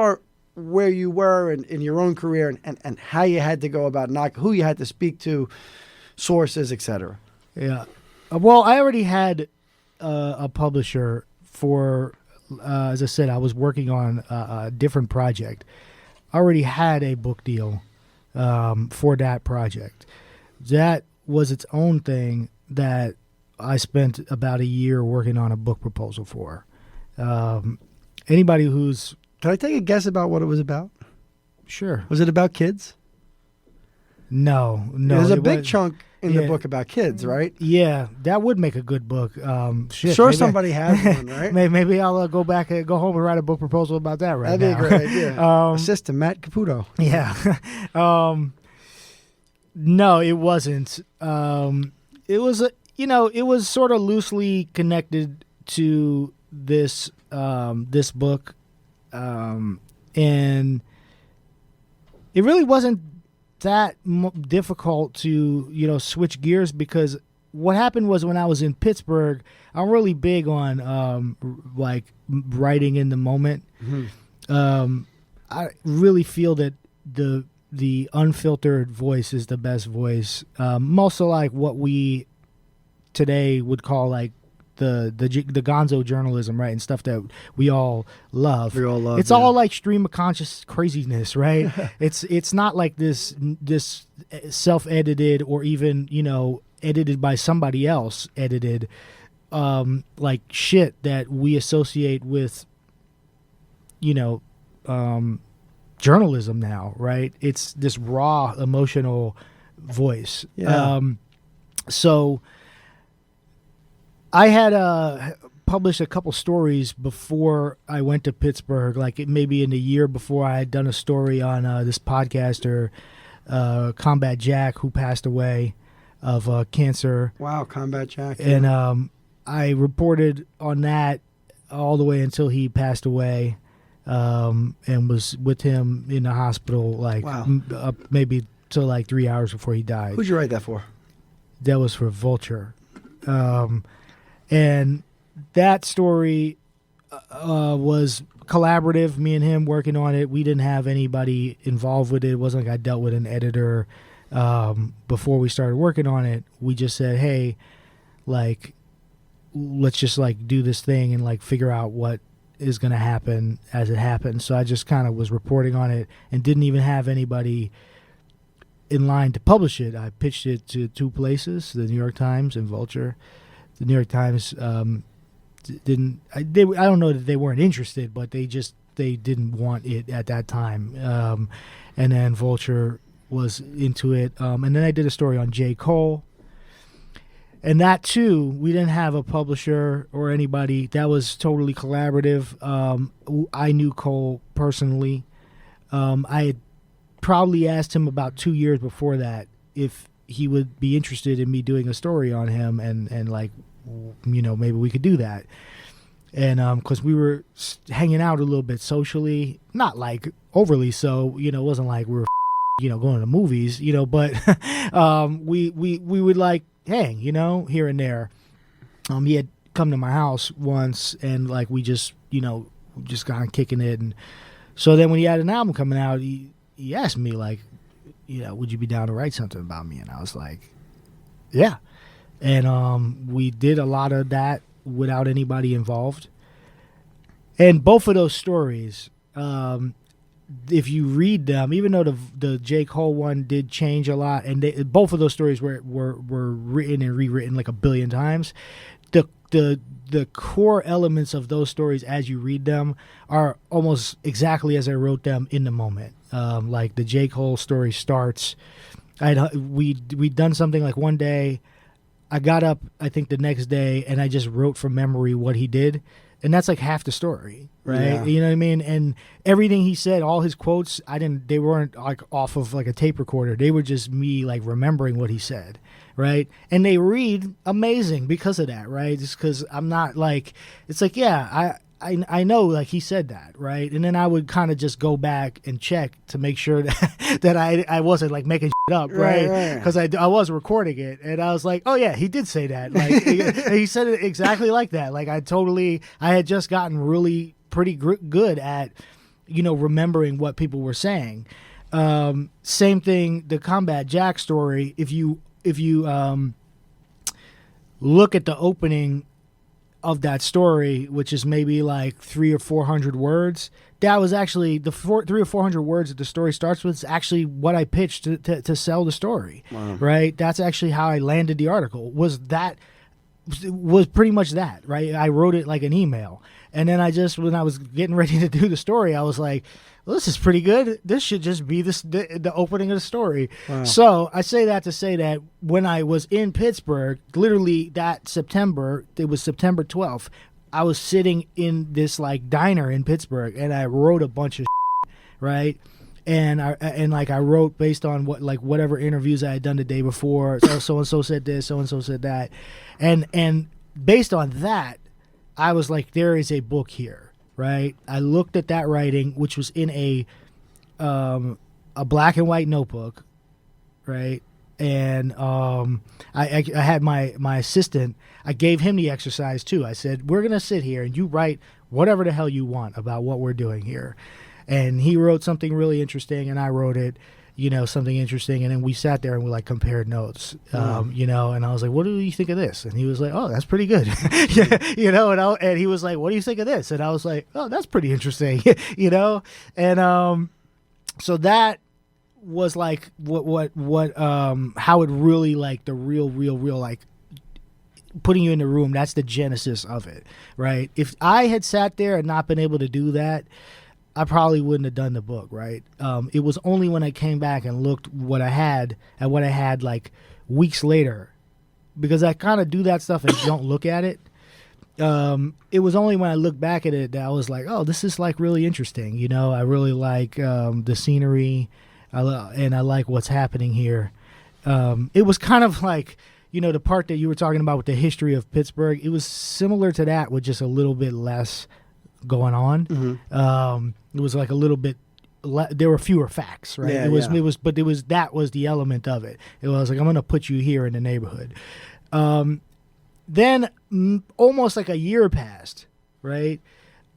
where you were in your own career and how you had to go about who you had to speak to, sources, etc. Yeah. Well, I already had a publisher for, as I said, I was working on a different project. I already had a book deal for that project. That was its own thing that I spent about a year working on a book proposal for. Anybody who's... Can I take a guess about what it was about? Sure. Was it about kids? No. There's a big chunk in the book about kids, right? Yeah, that would make a good book. Shit, sure, somebody has one, right? Maybe I'll go home and write a book proposal about that right That'd now. That'd be a great idea. Assistant Matt Caputo. Yeah. No, it wasn't. It was it was sort of loosely connected to this this book, and it really wasn't that difficult to switch gears, because what happened was, when I was in Pittsburgh, I'm really big on like writing in the moment. Mm-hmm. I really feel that the unfiltered voice is the best voice. Most of like what we today would call like the gonzo journalism, right, and stuff that we all love. It's all like stream of conscious craziness, right? It's not like this self-edited or even edited by somebody else edited like shit that we associate with journalism now, right? It's this raw emotional voice. So I had published a couple stories before I went to Pittsburgh, like maybe in the year before. I had done a story on this podcaster, Combat Jack, who passed away of cancer. Wow, Combat Jack. And I reported on that all the way until he passed away, and was with him in the hospital like maybe till like 3 hours before he died. Who'd you write that for? That was for Vulture. And that story was collaborative, me and him working on it. We didn't have anybody involved with it. It wasn't like I dealt with an editor before we started working on it. We just said, hey, like, let's just like do this thing and like figure out what is going to happen as it happens. So I just kind of was reporting on it and didn't even have anybody in line to publish it. I pitched it to two places, the New York Times and Vulture. The New York Times didn't. I don't know that they weren't interested, but they didn't want it at that time. And then Vulture was into it. And then I did a story on J. Cole. And that too, we didn't have a publisher or anybody. That was totally collaborative. I knew Cole personally. I had probably asked him about 2 years before that if he would be interested in me doing a story on him, and like, maybe we could do that. And because we were hanging out a little bit socially, not like overly so, it wasn't like we were going to movies, but we would like hang, here and there. He had come to my house once, and like we just just kind of kicking it. And so then when he had an album coming out, he asked me like, would you be down to write something about me? And I was like, yeah. And we did a lot of that without anybody involved. And both of those stories, if you read them, even though the J. Cole one did change a lot, and both of those stories were written and rewritten like a billion times, the core elements of those stories as you read them are almost exactly as I wrote them in the moment. Like the J. Cole story starts, we'd done something like one day. I got up, I think the next day, and I just wrote from memory what he did. And that's like half the story, right? Yeah. You know what I mean? And everything he said, all his quotes, they weren't like off of like a tape recorder. They were just me like remembering what he said, right? And they read amazing because of that, right? Just because I'm not like, it's like, yeah, I know like he said that, right? And then I would kind of just go back and check to make sure that I wasn't like making shit up, right? Because I was recording it, and I was like, oh yeah, he did say that. Like he said it exactly like that. Like I had just gotten really pretty good at, you know, remembering what people were saying. Same thing, the Combat Jack story. If you look at the opening of that story, which is maybe like 300 or 400 words, that was actually the 300 or 400 words that the story starts with is actually what I pitched to sell the story. Wow. Right? That's actually how I landed the article. Was pretty much that, right? I wrote it like an email. And then when I was getting ready to do the story, I was like, well, this is pretty good. This should just be the opening of the story. Wow. So I say that to say that when I was in Pittsburgh, literally that September, it was September 12th, I was sitting in this like diner in Pittsburgh, and I wrote a bunch of shit, right? And I wrote based on whatever interviews I had done the day before. So and so said this, so and so said that, and based on that, I was like, there is a book here. Right, I looked at that writing, which was in a black and white notebook, right, and I had my assistant. I gave him the exercise too. I said, we're gonna sit here and you write whatever the hell you want about what we're doing here, and he wrote something really interesting, and I wrote it, you know, something interesting, and then we sat there and we like compared notes, you know, and I was like, what do you think of this? And he was like, oh, that's pretty good. You know, and he was like, what do you think of this? And I was like, oh, that's pretty interesting. You know, and so that was like what how it really, like the real like putting you in the room, that's the genesis of it, right? If I had sat there and not been able to do that, I probably wouldn't have done the book, right? It was only when I came back and looked what I had like weeks later, because I kind of do that stuff and don't look at it. It was only when I looked back at it that I was like, oh, this is like really interesting. You know, I really like the scenery, and I like what's happening here. It was kind of like, you know, the part that you were talking about with the history of Pittsburgh. It was similar to that with just a little bit less going on. Mm-hmm. It was like a little bit there were fewer facts, right? Yeah, that was the element of it. It was like, I'm going to put you here in the neighborhood. Then almost like a year passed, right?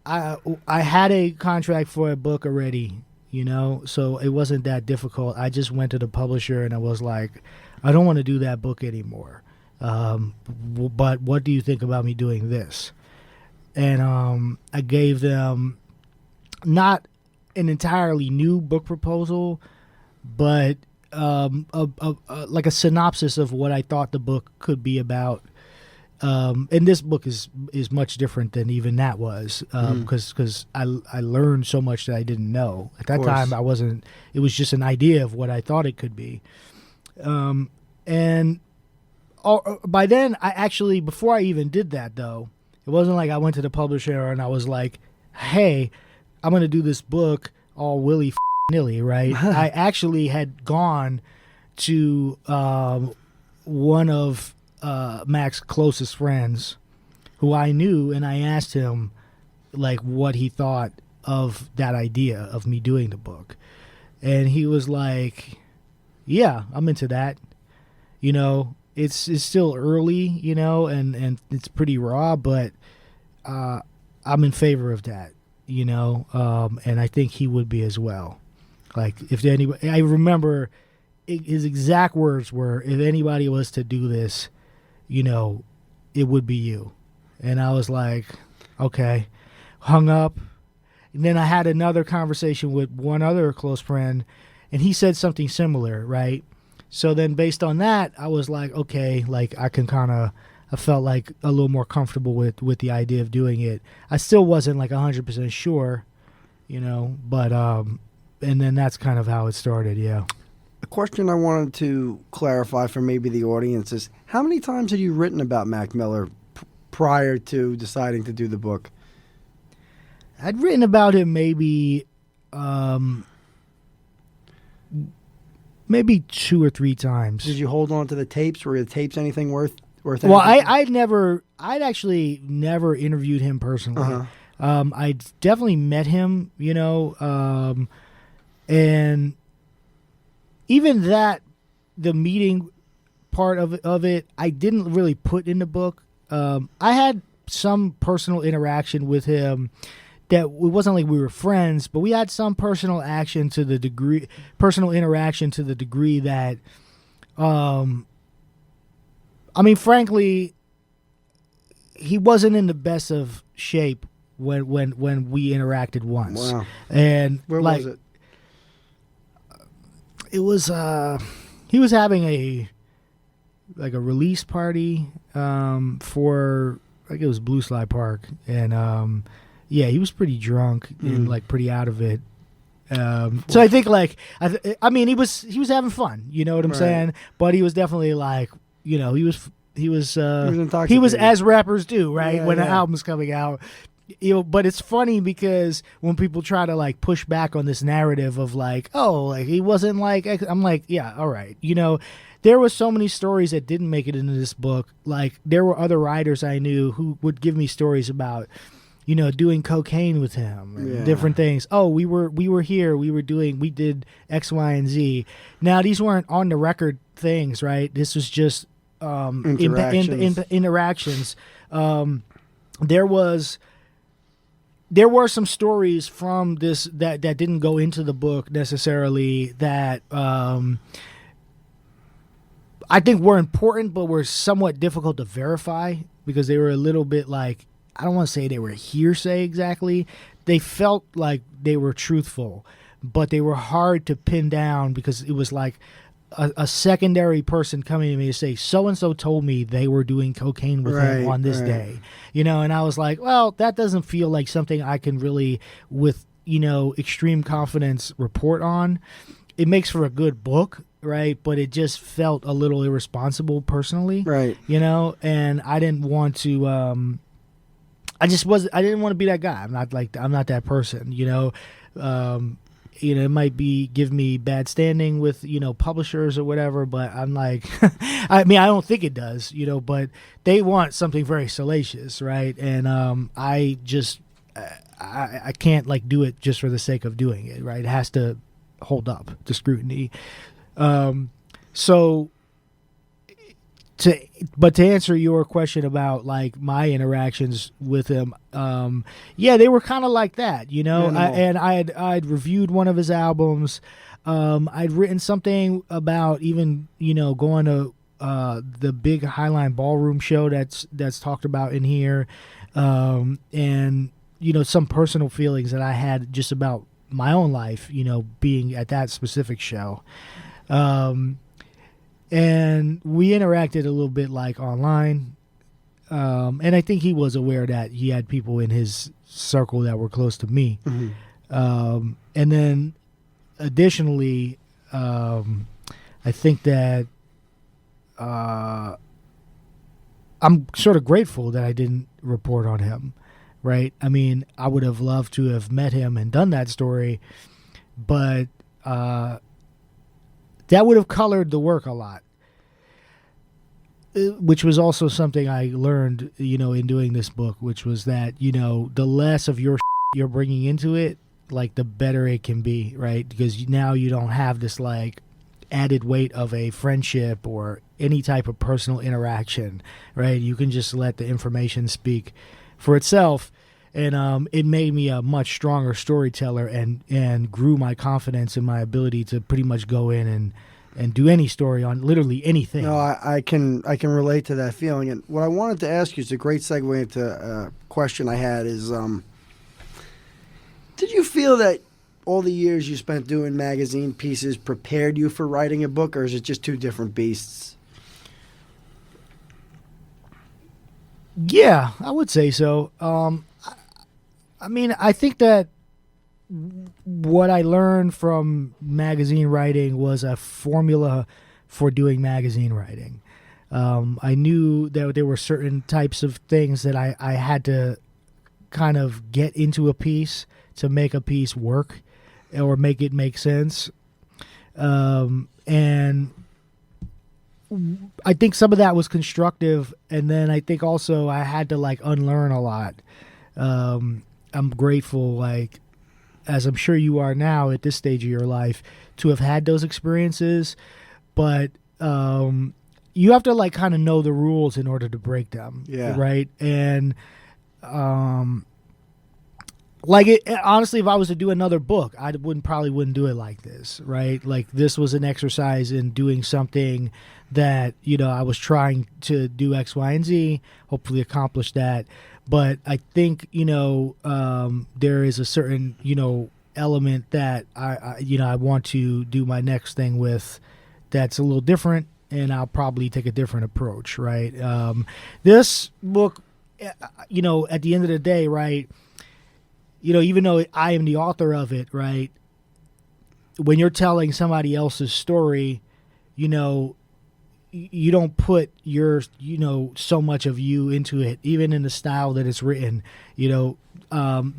I had a contract for a book already, you know, so it wasn't that difficult. I just went to the publisher and I was like, I don't want to do that book anymore. But what do you think about me doing this? And I gave them not an entirely new book proposal, but like a synopsis of what I thought the book could be about. And this book is much different than even that was, because I learned so much that I didn't know. At that time, I wasn't. It was just an idea of what I thought it could be. And by then, I actually, before I even did that, though, it wasn't like I went to the publisher and I was like, hey, I'm going to do this book all willy-nilly, right? I actually had gone to one of Mac's closest friends who I knew, and I asked him like what he thought of that idea of me doing the book. And he was like, yeah, I'm into that. You know, it's still early, you know, and it's pretty raw, but I'm in favor of that, you know, and I think he would be as well. Like, if anybody, I remember his exact words were, if anybody was to do this, you know, it would be you. And I was like, okay, hung up. And then I had another conversation with one other close friend, and he said something similar, right? So then based on that, I was like, okay, like I felt like a little more comfortable with the idea of doing it. I still wasn't like 100% sure, you know, but, and then that's kind of how it started, yeah. A question I wanted to clarify for maybe the audience is, how many times had you written about Mac Miller prior to deciding to do the book? I'd written about him maybe 2 or 3 times. Did you hold on to the tapes? Were the tapes anything worth Well, anything? I'd actually never interviewed him personally. Uh-huh. I definitely met him, and even that, the meeting part of it, I didn't really put in the book. I had some personal interaction with him. That it wasn't like we were friends, but we had some personal interaction to the degree that, frankly, he wasn't in the best of shape when we interacted once. Wow. And Where was it? It was he was having a release party for, I think it was Blue Slide Park, and yeah, he was pretty drunk and pretty out of it. So I think he was having fun, you know what I'm saying? But he was definitely he was as rappers do, right? When an album's coming out. But it's funny because when people try to push back on this narrative of he wasn't I'm like, yeah, all right. There were so many stories that didn't make it into this book. There were other writers I knew who would give me stories about doing cocaine with him and different things. Oh, we were here. We did X, Y, and Z. Now, these weren't on the record things, right? This was just interactions. There were some stories from this that didn't go into the book necessarily that I think were important, but were somewhat difficult to verify because they were a little bit I don't want to say they were hearsay exactly. They felt like they were truthful, but they were hard to pin down because it was a secondary person coming to me to say, so-and-so told me they were doing cocaine with him on this day. And I was like, well, that doesn't feel like something I can really, with, extreme confidence report on. It makes for a good book, right? But it just felt a little irresponsible personally. Right. And I didn't want to... I didn't want to be that guy. I'm not that person, it might give me bad standing with, publishers or whatever, but I'm I don't think it does, but they want something very salacious. Right. And, I can't do it just for the sake of doing it. Right. It has to hold up to scrutiny. But to answer your question about my interactions with him, they were kind of like that, and I'd reviewed one of his albums. I'd written something about even going to the big Highline Ballroom show that's talked about in here, and some personal feelings that I had just about my own life, being at that specific show. And we interacted a little bit online. And I think he was aware that he had people in his circle that were close to me. Mm-hmm. And then additionally, I think that I'm sort of grateful that I didn't report on him, right? I mean, I would have loved to have met him and done that story, but that would have colored the work a lot. Which was also something I learned, in doing this book, which was that, the less of your you're bringing into it, the better it can be, right? Because now you don't have this, added weight of a friendship or any type of personal interaction, right? You can just let the information speak for itself. And it made me a much stronger storyteller and grew my confidence in my ability to pretty much go in and do any story on literally anything. No, I can relate to that feeling. And what I wanted to ask you is a great segue into a question I had is, did you feel that all the years you spent doing magazine pieces prepared you for writing a book, or is it just two different beasts? Yeah, I would say so. I think that what I learned from magazine writing was a formula for doing magazine writing. I knew that there were certain types of things that I had to kind of get into a piece to make a piece work or make it make sense. And I think some of that was constructive, and then I think also I had to like unlearn a lot. I'm grateful, like, as I'm sure you are now at this stage of your life, to have had those experiences, but you have to like kind of know the rules in order to break them. Yeah. Right. And like it, honestly, if I was to do another book, I probably wouldn't do it like this, right? Like this was an exercise in doing something that, you know, I was trying to do X, Y, and Z, hopefully accomplish that. But I think, you know, there is a certain, you know, element that I want to do my next thing with that's a little different, and I'll probably take a different approach, right? This book, you know, at the end of the day, right, you know, even though I am the author of it, right, when you're telling somebody else's story, you know, you don't put your, you know, so much of you into it, even in the style that it's written. You know,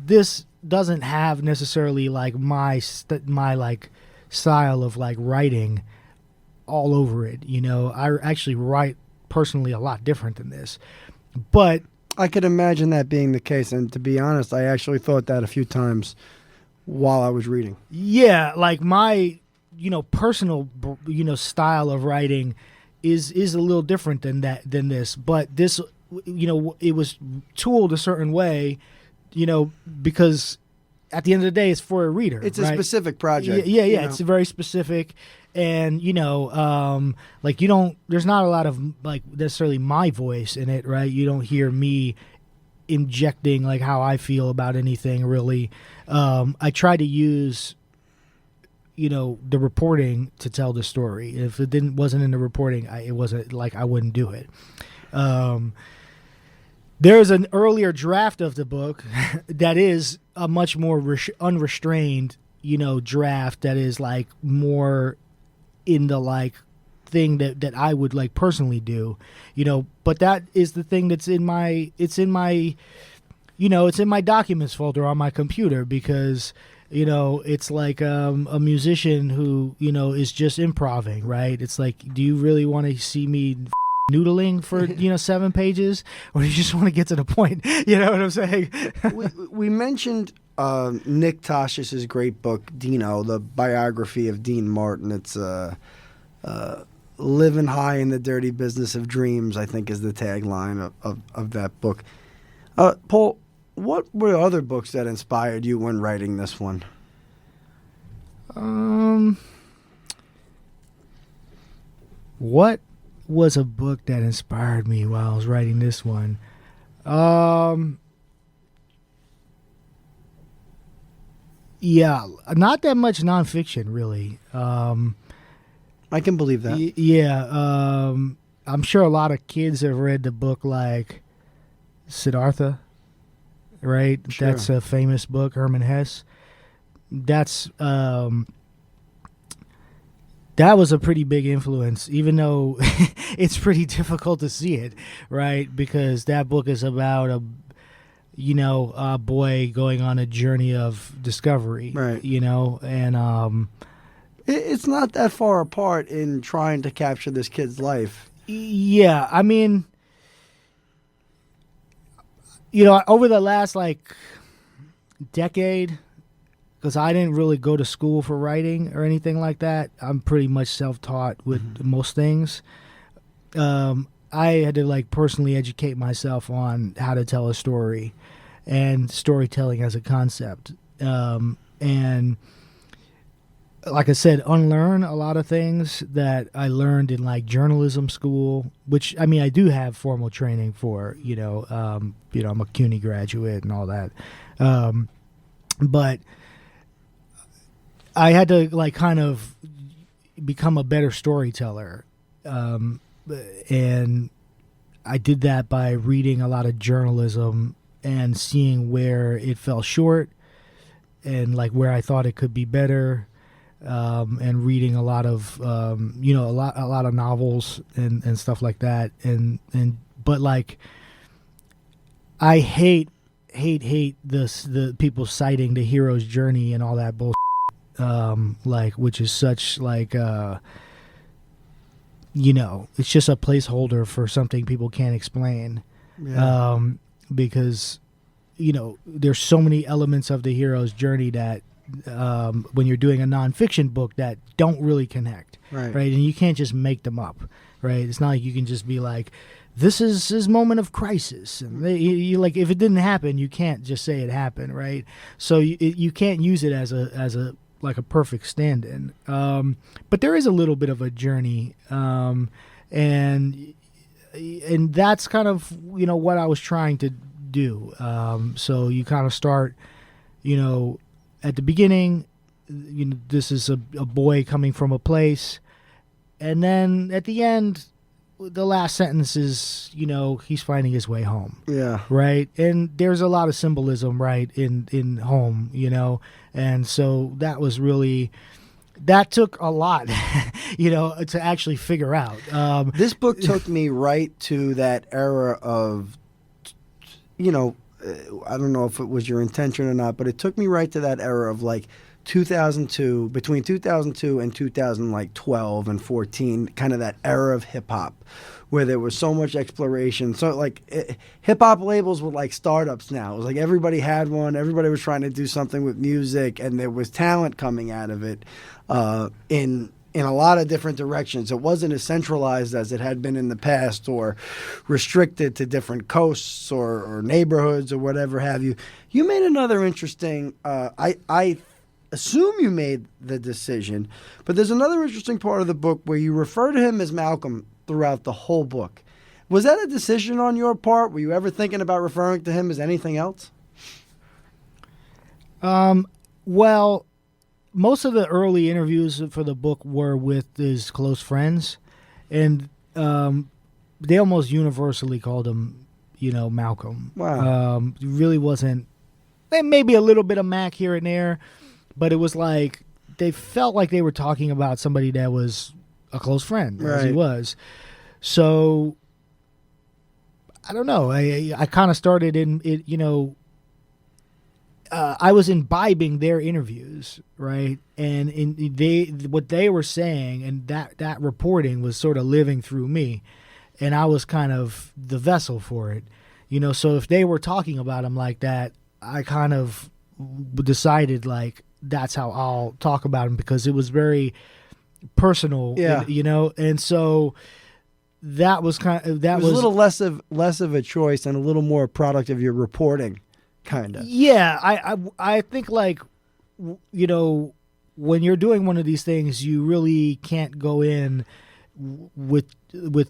this doesn't have necessarily like my like style of like writing all over it. You know, I actually write personally a lot different than this, but I could imagine that being the case, and to be honest, I actually thought that a few times while I was reading. Yeah, like my, you know, personal, you know, style of writing is a little different than this, but this, you know, it was tooled a certain way, you know, because at the end of the day, it's for a reader. It's right? a specific project. Yeah, you know. it's very specific. And, you know, like there's not a lot of like necessarily my voice in it, right? You don't hear me injecting like how I feel about anything really. I try to use, you know, the reporting to tell the story. If it wasn't in the reporting, it wasn't like I wouldn't do it. There's an earlier draft of the book that is a much more unrestrained, you know, draft that is like more in the like thing that I would like personally do, you know, but that is the thing that's in my you know, it's in my documents folder on my computer because, you know, it's like a musician who, you know, is just improvising, right? It's like, do you really want to see me noodling for, you know, 7 pages, or do you just want to get to the point? You know what I'm saying? we mentioned Nick Tosh's great book, Dino, the biography of Dean Martin. It's Living High in the Dirty Business of Dreams, I think is the tagline of that book. Paul, what were other books that inspired you when writing this one? What was a book that inspired me while I was writing this one? Yeah, not that much nonfiction, really. I can believe that. Yeah, I'm sure a lot of kids have read the book like Siddhartha, right? Sure. That's a famous book, Herman Hesse. That's that was a pretty big influence, even though it's pretty difficult to see it, right? Because that book is about a boy going on a journey of discovery, right? You know, and it's not that far apart in trying to capture this kid's life. Yeah, I mean, you know, over the last like decade, because I didn't really go to school for writing or anything like that. I'm pretty much self-taught with most things. I had to like personally educate myself on how to tell a story and storytelling as a concept. And like I said, unlearn a lot of things that I learned in like journalism school, which I mean, I do have formal training for, I'm a CUNY graduate and all that. But I had to like kind of become a better storyteller. And I did that by reading a lot of journalism and seeing where it fell short and like where I thought it could be better. And reading a lot of, a lot of novels and stuff like that. But like, I hate hate the people citing the hero's journey and all that bullshit, which is such it's just a placeholder for something people can't explain. Yeah. Because there's so many elements of the hero's journey that when you're doing a nonfiction book that don't really connect, Right. and you can't just make them up, right? It's not like you can just be like, this is his moment of crisis, and you like, if it didn't happen, you can't just say it happened, right? So you can't use it as a like a perfect stand-in, but there is a little bit of a journey, and that's kind of what I was trying to do. So you kind of start, at the beginning, this is a boy coming from a place, and then at the end, the last sentence is, he's finding his way home. Yeah. Right. And there's a lot of symbolism, right, in home, and so that was really, that took a lot, to actually figure out. This book took me right to that era of, I don't know if it was your intention or not, but it took me right to that era of like 2002, between 2002 and 2012 and 14, kind of that era of hip hop where there was so much exploration. So like hip hop labels were like startups now. It was like everybody had one, everybody was trying to do something with music, and there was talent coming out of it in a lot of different directions. It wasn't as centralized as it had been in the past, or restricted to different coasts or neighborhoods or whatever have you. You made another interesting, I assume you made the decision, but there's another interesting part of the book where you refer to him as Malcolm throughout the whole book. Was that a decision on your part? Were you ever thinking about referring to him as anything else? Well, most of the early interviews for the book were with his close friends, and they almost universally called him, Malcolm. Wow. Really wasn't, maybe a little bit of Mac here and there, but it was like they felt like they were talking about somebody that was a close friend, as he Right. was. So I don't know. I kind of started in it, I was imbibing their interviews, right? And what they were saying, and that reporting was sort of living through me, and I was kind of the vessel for it, So if they were talking about him like that, I kind of decided like that's how I'll talk about him, because it was very personal, Yeah. And so that was It was a little less of a choice and a little more a product of your reporting, kind of. Yeah, I think like, when you're doing one of these things, you really can't go in with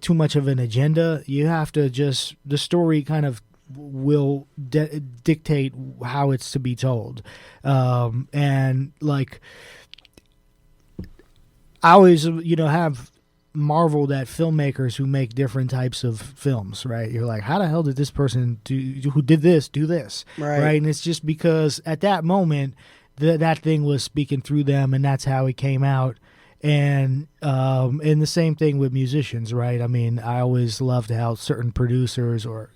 too much of an agenda. You have to just, the story kind of will dictate how it's to be told. And like, I always, have marveled at filmmakers who make different types of films, right? You're like, how the hell did this person who did this do this? Right. And it's just because at that moment that thing was speaking through them, and that's how it came out. And the same thing with musicians, right? I mean, I always loved how certain producers or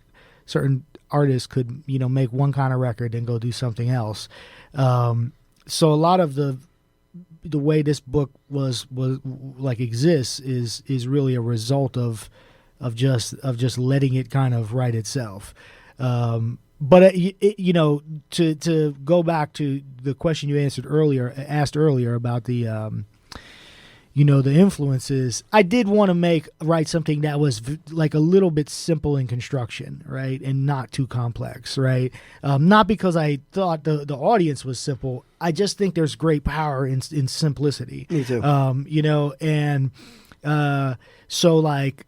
certain artists could, make one kind of record and go do something else. So a lot of the way this book was like exists is really a result of just letting it kind of write itself. But to go back to the question you asked earlier about the the influences, I did want to write something that was like a little bit simple in construction, right, and not too complex, right? Not because I thought the audience was simple. I just think there's great power in simplicity. Me too. And so like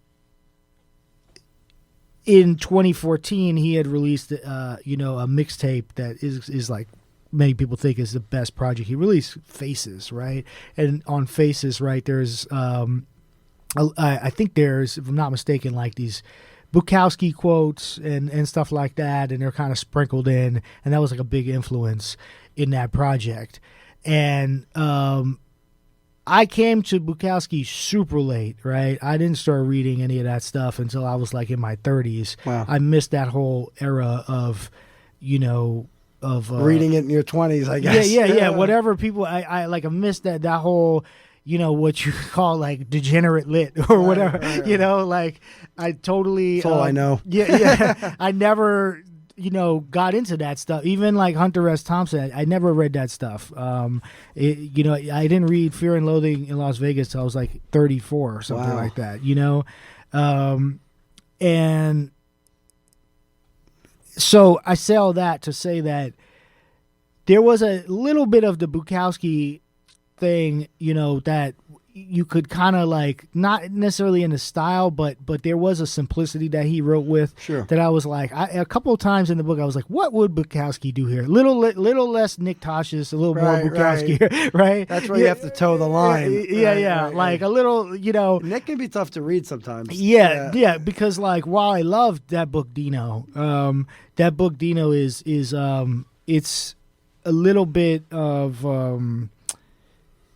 in 2014, he had released a mixtape that is like, many people think is the best project he released, Faces, right? And on Faces, right, there's I think there's, if I'm not mistaken, like these Bukowski quotes and stuff like that, and they're kind of sprinkled in, and that was like a big influence in that project. And I came to Bukowski super late, right? I didn't start reading any of that stuff until I was like in my 30s. Wow. I missed that whole era of of reading it in your 20s, I guess. Yeah. Whatever people, I like, I missed that whole, what you call like degenerate lit or whatever. Right. Like I totally. That's all I know. Yeah. I never, got into that stuff. Even like Hunter S. Thompson, I never read that stuff. I didn't read Fear and Loathing in Las Vegas till I was like 34 or something like that. And so I say all that to say that there was a little bit of the Bukowski thing, that you could kind of like, not necessarily in the style, but there was a simplicity that he wrote with. Sure. That I was like, a couple of times in the book, I was like, what would Bukowski do here? Little less Nick Tosches, a little more Bukowski, right? That's where you have to toe the line. Yeah. Like a little, Nick can be tough to read sometimes. Yeah, because like while I loved that book, Dino, is it's a little bit of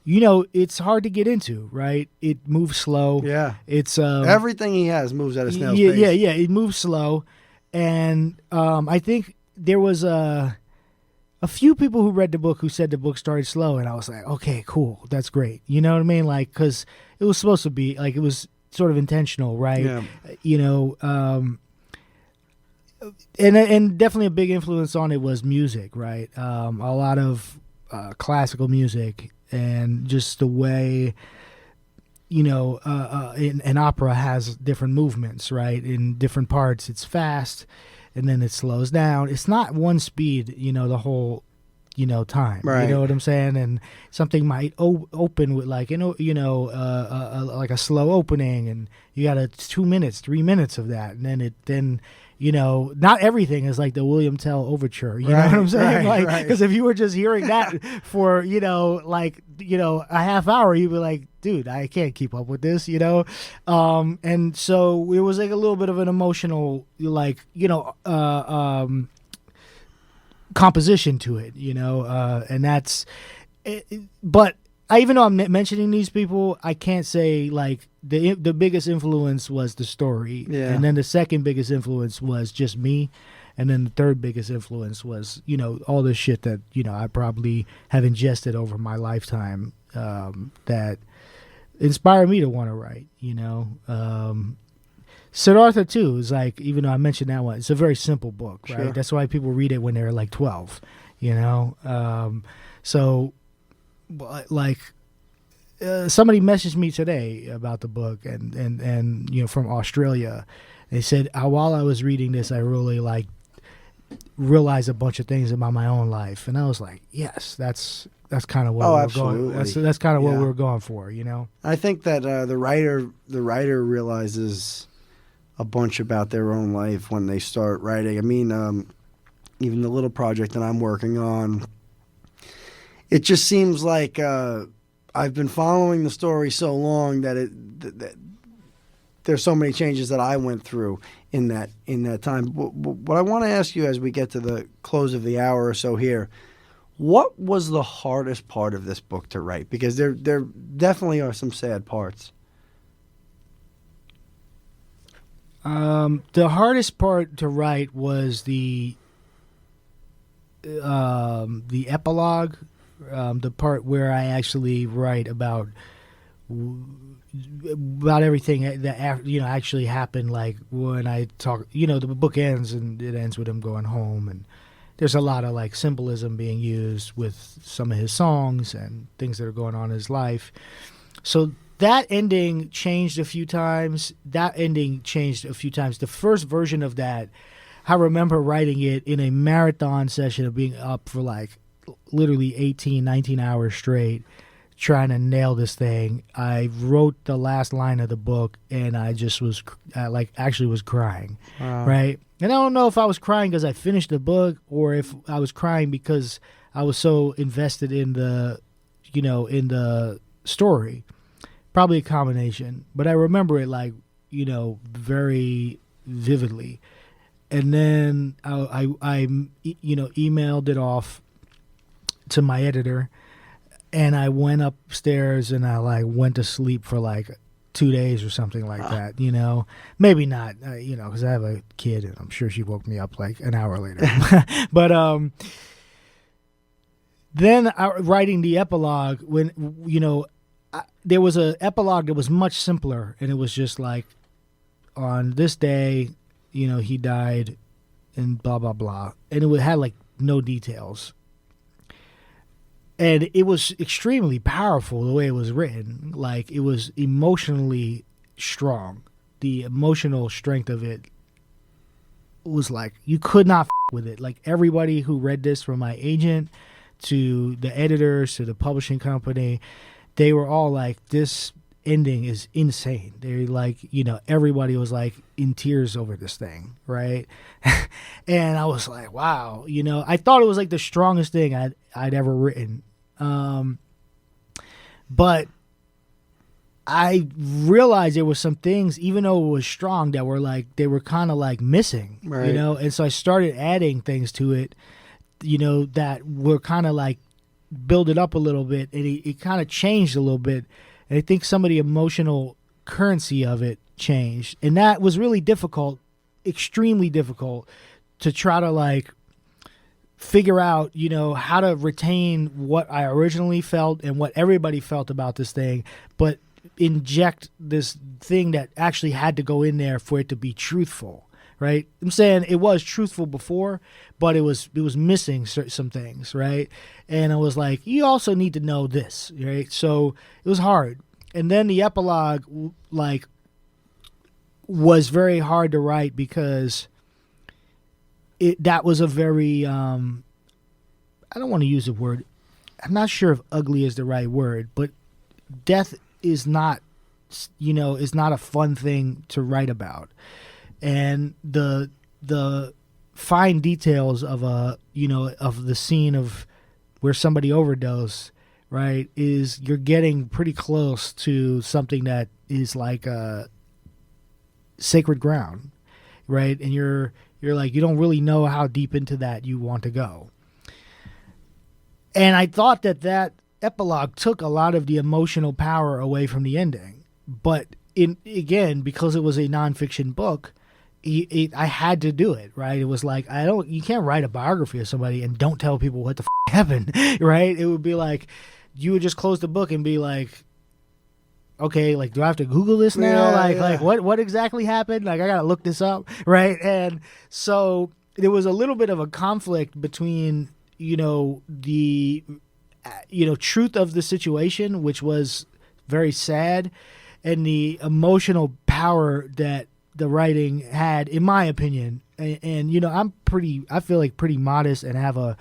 it's hard to get into, right? It moves slow. Yeah. It's everything he has moves at a snail's pace. Yeah. It moves slow, and I think there was a few people who read the book who said the book started slow, and I was like, okay, cool, that's great. You know what I mean? Like, because it was supposed to be like, it was sort of intentional, right? Yeah. And definitely a big influence on it was music, right? A lot of classical music. And just the way, an opera has different movements, right? In different parts, it's fast, and then it slows down. It's not one speed, the whole, time. Right. You know what I'm saying? And something might open with like, like a slow opening, and you got 2 minutes, 3 minutes of that, and then not everything is like the William Tell overture. You know what I'm saying? Right. Because if you were just hearing that for, a half hour, you'd be like, dude, I can't keep up with this, and so it was like a little bit of an emotional, composition to it, and that's, but even though I'm mentioning these people, I can't say like the biggest influence was the story, and then the second biggest influence was just me, and then the third biggest influence was all the shit that I probably have ingested over my lifetime that inspired me to want to write. Siddhartha too is like, even though I mentioned that one, it's a very simple book, right? Sure. That's why people read it when they're like 12, so. Like somebody messaged me today about the book, and from Australia, they said while I was reading this, I really like realized a bunch of things about my own life, and I was like, yes, that's kind of what we're absolutely. going. That's kind of what we were going for, I think that the writer realizes a bunch about their own life when they start writing. I mean, even the little project that I'm working on. It just seems like I've been following the story so long that there's so many changes that I went through in that time. What I want to ask you as we get to the close of the hour or so here, what was the hardest part of this book to write? Because there definitely are some sad parts. The hardest part to write was the epilogue. The part where I actually write about everything that actually happened, like when I talk, the book ends and it ends with him going home, and there's a lot of like symbolism being used with some of his songs and things that are going on in his life. So that ending changed a few times. The first version of that, I remember writing it in a marathon session of being up for like literally 18, 19 hours straight trying to nail this thing. I wrote the last line of the book, and I just was actually was crying. Wow. Right? And I don't know if I was crying because I finished the book, or if I was crying because I was so invested in the story. Probably a combination, but I remember it like, very vividly. And then I emailed it off to my editor, and I went upstairs and I like went to sleep for like 2 days or something like that, you know. Maybe not, you know, because I have a kid and I'm sure she woke me up like an hour later. But then writing the epilogue, when, you know, there was an epilogue that was much simpler, and it was just like, on this day, you know, he died and blah, blah, blah. And it had like no details. And it was extremely powerful the way it was written. Like, it was emotionally strong. The emotional strength of it was like, you could not with it. Like, everybody who read this, from my agent to the editors to the publishing company, they were all like, this ending is insane. They're like, you know, everybody was like in tears over this thing, right? And I was like, wow, you know, I thought it was like the strongest thing I'd ever written. But I realized there were some things, even though it was strong, that were like, they were kind of like missing, right. You know? And so I started adding things to it, you know, that were kind of like build it up a little bit, and it kind of changed a little bit. And I think some of the emotional currency of it changed. And that was really difficult, extremely difficult, to try to like figure out, you know, how to retain what I originally felt and what everybody felt about this thing, but inject this thing that actually had to go in there for it to be truthful, right? I'm saying it was truthful before, but it was missing some things, right? And I was like, you also need to know this, right? So it was hard. And then the epilogue, like, was very hard to write because that was a very, I don't want to use the word, I'm not sure if ugly is the right word, but death is not, you know, is not a fun thing to write about. And the fine details of of the scene of where somebody overdosed, right, is you're getting pretty close to something that is like a sacred ground, right? And you're like, you don't really know how deep into that you want to go. And I thought that epilogue took a lot of the emotional power away from the ending. But again, because it was a nonfiction book, I had to do it, right? It was like, you can't write a biography of somebody and don't tell people what the happened, right? It would be like, you would just close the book and be like, okay, like, do I have to Google this now? Like what exactly happened? Like, I got to look this up, right? And so there was a little bit of a conflict between, you know, the, you know, truth of the situation, which was very sad, and the emotional power that the writing had, in my opinion. And you know, I feel like pretty modest and have a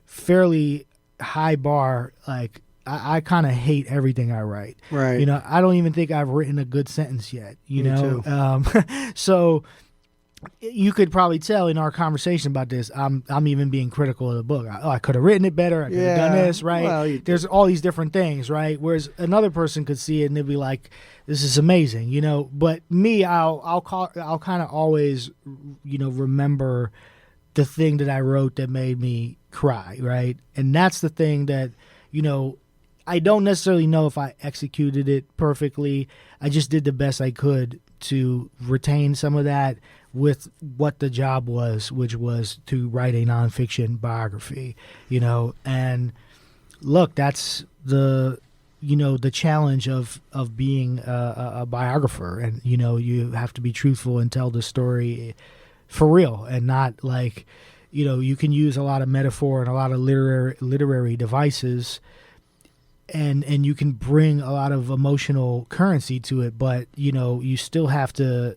fairly high bar. Like, I kind of hate everything I write. Right. You know, I don't even think I've written a good sentence yet, you Me know? too. So you could probably tell in our conversation about this, I'm even being critical of the book. I could have written it better. I could have done this, right? Well, there's all these different things, right? Whereas another person could see it and they'd be like, this is amazing, you know? But me, I'll kind of always, you know, remember the thing that I wrote that made me cry, right? And that's the thing that, you know, I don't necessarily know if I executed it perfectly. I just did the best I could to retain some of that with what the job was, which was to write a nonfiction biography, you know. And look, that's the, you know, the challenge of being a biographer. And, you know, you have to be truthful and tell the story for real, and not like, you know, you can use a lot of metaphor and a lot of literary devices, and you can bring a lot of emotional currency to it, but, you know, you still have to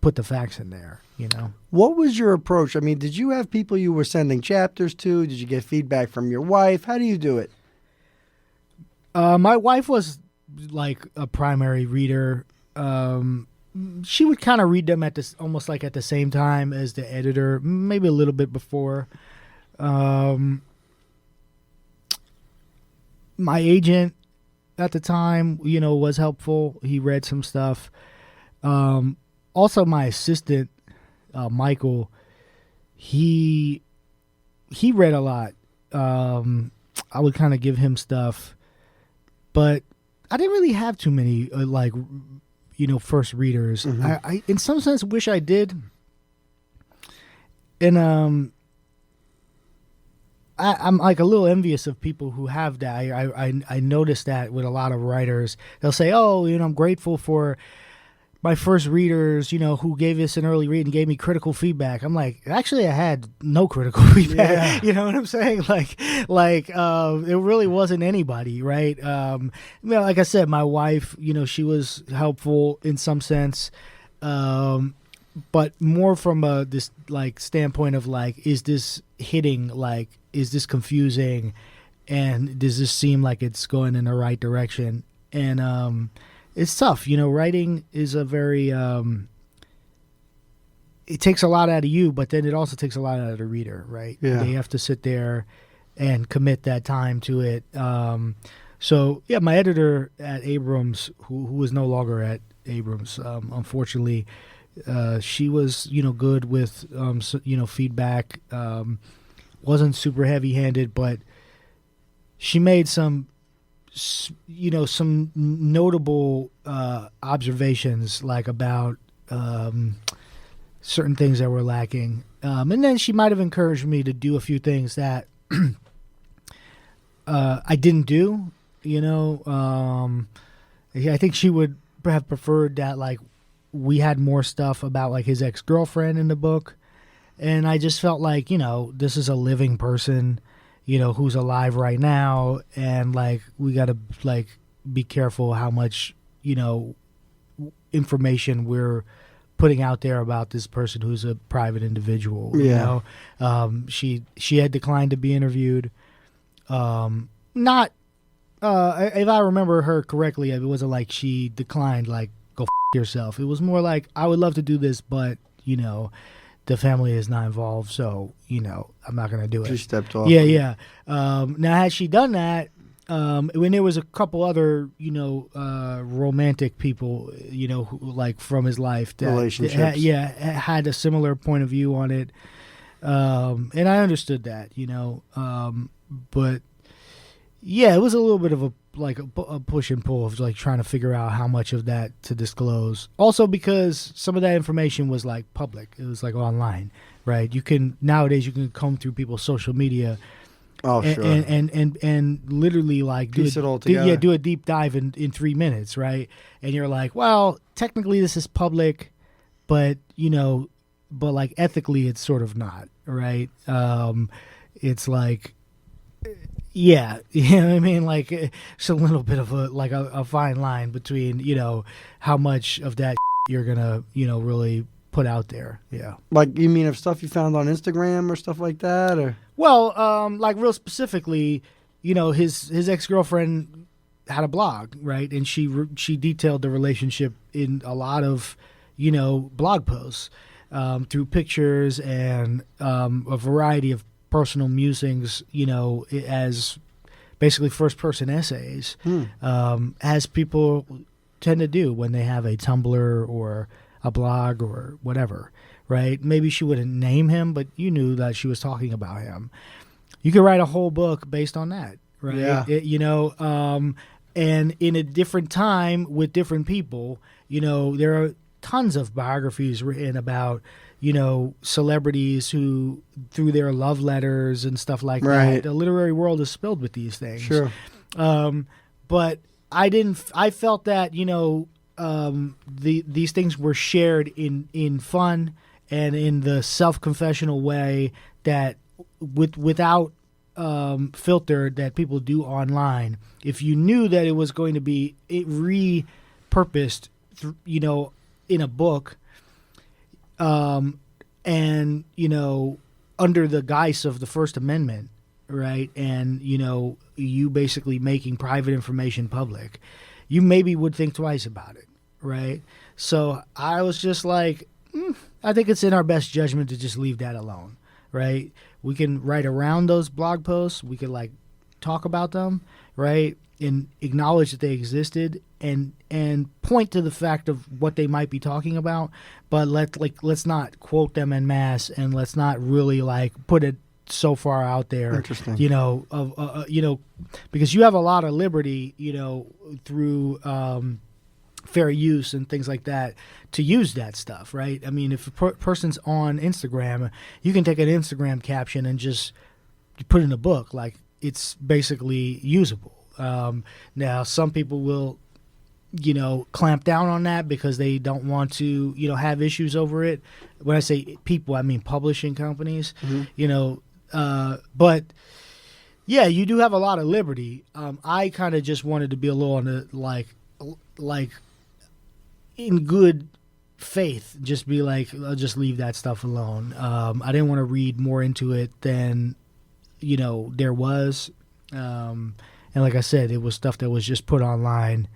put the facts in there, you know. What was your approach? I mean, did you have people you were sending chapters to? Did you get feedback from your wife? How do you do it? My wife was like a primary reader. She would kind of read them almost like at the same time as the editor, maybe a little bit before. My agent at the time, you know, was helpful. He read some stuff. Also, my assistant, Michael, he read a lot. I would kind of give him stuff, but I didn't really have too many first readers. Mm-hmm. I in some sense wish I did. And I'm like a little envious of people who have that. I noticed that with a lot of writers. They'll say, "Oh, I'm grateful for my first readers, who gave us an early read and gave me critical feedback." I'm like, actually, I had no critical feedback. Yeah. You know what I'm saying? Like, it really wasn't anybody, right? Like I said, my wife, she was helpful in some sense, but more from this like standpoint of like, is this hitting? Like, is this confusing? And does this seem like it's going in the right direction? And it's tough, writing is a very it takes a lot out of you, but then it also takes a lot out of the reader, right? Yeah. They have to sit there and commit that time to it. So yeah, my editor at Abrams, who is no longer at Abrams, unfortunately, she was some feedback, wasn't super heavy-handed, but she made some notable observations, like about certain things that were lacking, and then she might have encouraged me to do a few things that I didn't do. I think she would have preferred that like we had more stuff about like his ex-girlfriend in the book, and I just felt like this is a living person, who's alive right now, and like we got to like be careful how much information we're putting out there about this person who's a private individual. She had declined to be interviewed. Not if I remember her correctly, it wasn't like she declined like go yourself. It was more like, I would love to do this, but the family is not involved, so I'm not gonna do it. She stepped off. Yeah. Now, had she done that, when there was a couple other romantic people who, like from his life that relationships, had a similar point of view on it, and I understood that, but yeah, it was a little bit of a push and pull of like trying to figure out how much of that to disclose. Also because some of that information was like public. It was like online, right? Nowadays you can comb through people's social media. Oh, sure. And literally like piece it all together. do a deep dive in 3 minutes, right? And you're like, well, technically this is public, but but like ethically it's sort of not, right? It's like, yeah, you know what I mean? Like, it's a little bit of a fine line between, how much of that you're gonna, really put out there. Yeah. Like, you mean of stuff you found on Instagram or stuff like that, or? Well, like real specifically, his ex-girlfriend had a blog, right? And she detailed the relationship in a lot of, blog posts, through pictures and a variety of personal musings, as basically first-person essays, as people tend to do when they have a Tumblr or a blog or whatever, right? Maybe she wouldn't name him, but you knew that she was talking about him. You could write a whole book based on that, right? Yeah. And in a different time with different people, there are tons of biographies written about celebrities who, through their love letters and stuff like that, the literary world is filled with these things. Sure. But I felt that, these things were shared in fun and in the self-confessional way that without filter that people do online. If you knew that it was going to be repurposed, in a book, and under the guise of the First Amendment, right, and you basically making private information public, you maybe would think twice about it, right? So I was just like, I think it's in our best judgment to just leave that alone, right? We can write around those blog posts, we could like talk about them, right, and acknowledge that they existed, and point to the fact of what they might be talking about, but let's not quote them en masse, and let's not really like put it so far out there. Interesting. Because you have a lot of liberty, through fair use and things like that to use that stuff, right? I mean, if a person's on Instagram, you can take an Instagram caption and just put in a book. Like, it's basically usable. Now, some people will, clamp down on that because they don't want to, have issues over it. When I say people, I mean publishing companies, but yeah, you do have a lot of liberty. I kind of just wanted to be a little on the, like in good faith, just be like, I'll just leave that stuff alone. I didn't want to read more into it than, there was. And like I said, it was stuff that was just put online.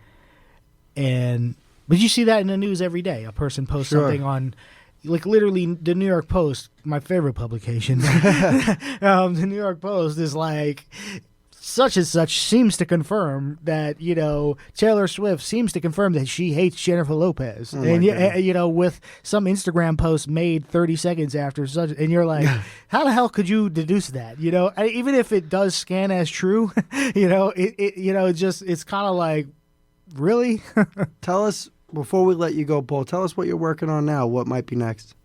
But you see that in the news every day. A person posts something on, like, literally the New York Post, my favorite publication. The New York Post is like, such and such seems to confirm that, Taylor Swift seems to confirm that she hates Jennifer Lopez. With some Instagram post made 30 seconds after such, and you're like, how the hell could you deduce that? Even if it does scan as true, it's kind of like, really? Tell us, before we let you go, Paul, tell us what you're working on now. What might be next?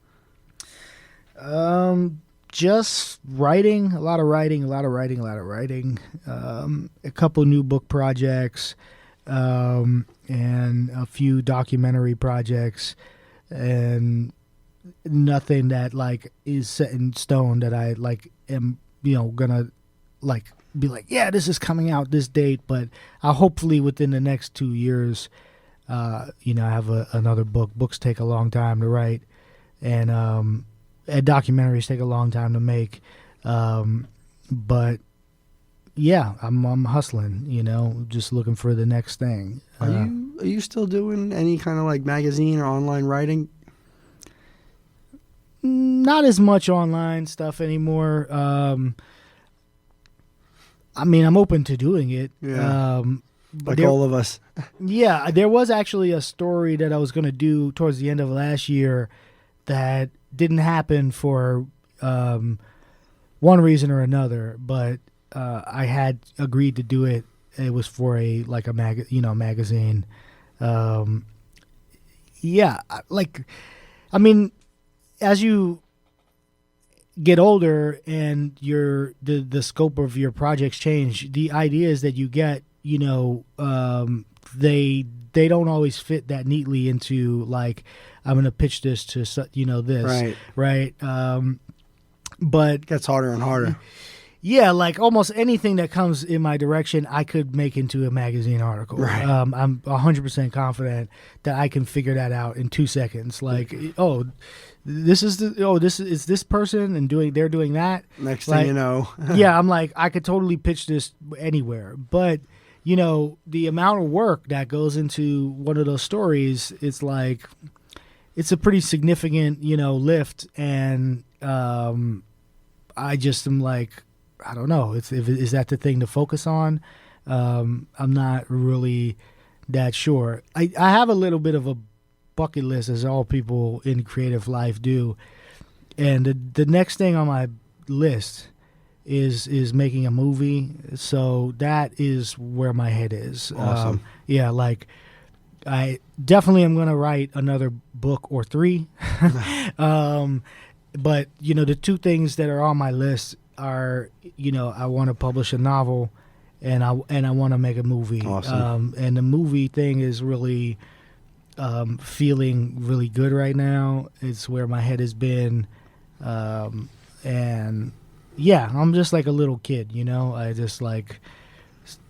Just writing, a lot of writing. A couple new book projects, and a few documentary projects, and nothing that like is set in stone that I like am, gonna like be like, yeah, this is coming out this date, but I'll hopefully within the next 2 years, I have another book. Books take a long time to write, and documentaries take a long time to make. But yeah, I'm hustling, just looking for the next thing. Are you still doing any kind of like magazine or online writing? Not as much online stuff anymore. I mean, I'm open to doing it. Yeah. Like all of us. Yeah, there was actually a story that I was going to do towards the end of last year that didn't happen for one reason or another, but I had agreed to do it. It was for a magazine. As you get older and the scope of your projects change, the ideas that you get, they don't always fit that neatly into like, I'm going to pitch this to this, right? But it gets harder and harder. Yeah, like almost anything that comes in my direction, I could make into a magazine article. Right. I'm 100% confident that I can figure that out in 2 seconds. Like, this is this person and they're doing that. Next thing you know. Yeah, I'm like, I could totally pitch this anywhere. But, the amount of work that goes into one of those stories, it's like, it's a pretty significant, lift. And I just am like, I don't know. Is that the thing to focus on? I'm not really that sure. I have a little bit of a bucket list, as all people in creative life do. And the next thing on my list is making a movie. So that is where my head is. Awesome. I definitely am going to write another book or 3. But, the 2 things that are on my list are, I want to publish a novel and I want to make a movie. Awesome. And the movie thing is really feeling really good right now. It's where my head has been. And yeah, I'm just like a little kid, I just like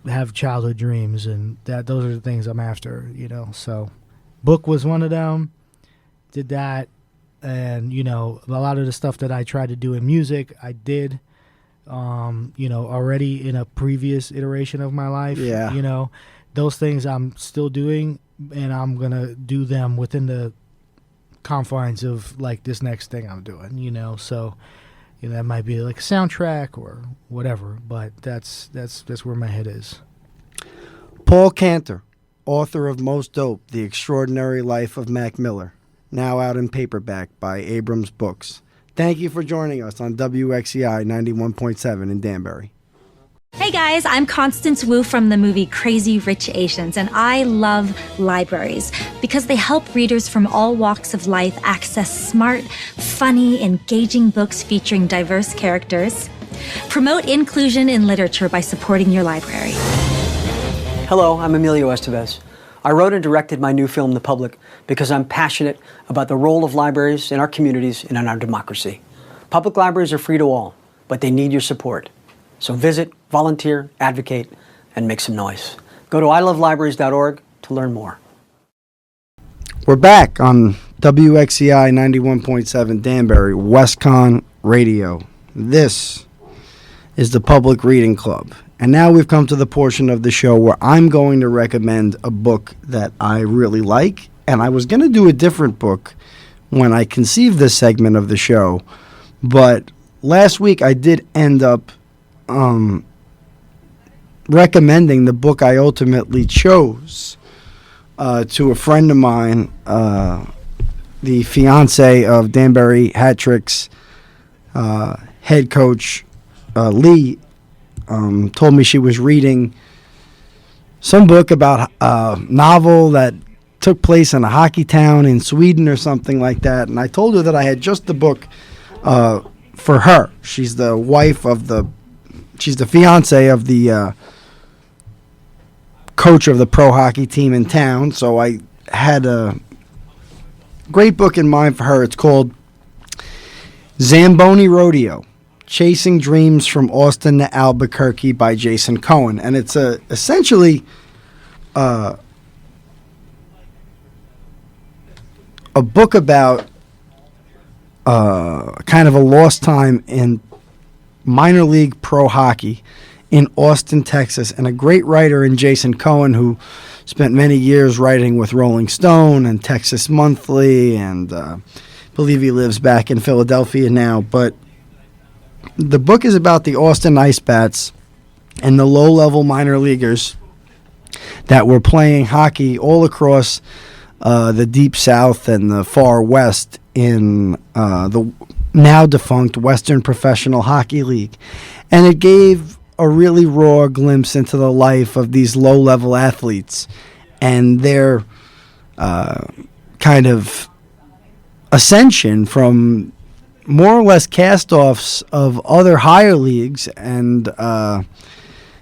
have childhood dreams, and those are the things I'm after, so book was one of them. Did that. And, a lot of the stuff that I tried to do in music, I did, already in a previous iteration of my life. Yeah. Those things I'm still doing, and I'm going to do them within the confines of, like, this next thing I'm doing, So, that might be like a soundtrack or whatever, but that's where my head is. Paul Cantor, author of Most Dope, The Extraordinary Life of Mac Miller. Now out in paperback by Abrams Books. Thank you for joining us on WXCI 91.7 in Danbury. Hey guys, I'm Constance Wu from the movie Crazy Rich Asians, and I love libraries because they help readers from all walks of life access smart, funny, engaging books featuring diverse characters. Promote inclusion in literature by supporting your library. Hello, I'm Emilio Estevez. I wrote and directed my new film, The Public, because I'm passionate about the role of libraries in our communities and in our democracy. Public libraries are free to all, but they need your support. So visit, volunteer, advocate, and make some noise. Go to ilovelibraries.org to learn more. We're back on WXCI 91.7 Danbury, WestCon Radio. This is the Public Reading Club. And now we've come to the portion of the show where I'm going to recommend a book that I really like. And I was going to do a different book when I conceived this segment of the show. But last week I did end up recommending the book I ultimately chose to a friend of mine, the fiance of Danbury Hat-Tricks head coach Lee. Told me she was reading some book about a novel that took place in a hockey town in Sweden or something like that, and I told her that I had just the book for her. She's the wife of she's the fiance of the coach of the pro hockey team in town, so I had a great book in mind for her. It's called Zamboni Rodeo, Chasing Dreams from Austin to Albuquerque by Jason Cohen. And it's essentially a book about kind of a lost time in minor league pro hockey in Austin, Texas, and a great writer in Jason Cohen, who spent many years writing with Rolling Stone and Texas Monthly, and believe he lives back in Philadelphia now. But the book is about the Austin Ice Bats and the low-level minor leaguers that were playing hockey all across the Deep South and the Far West in the now-defunct Western Professional Hockey League. And it gave a really raw glimpse into the life of these low-level athletes and their kind of ascension from more or less cast-offs of other higher leagues and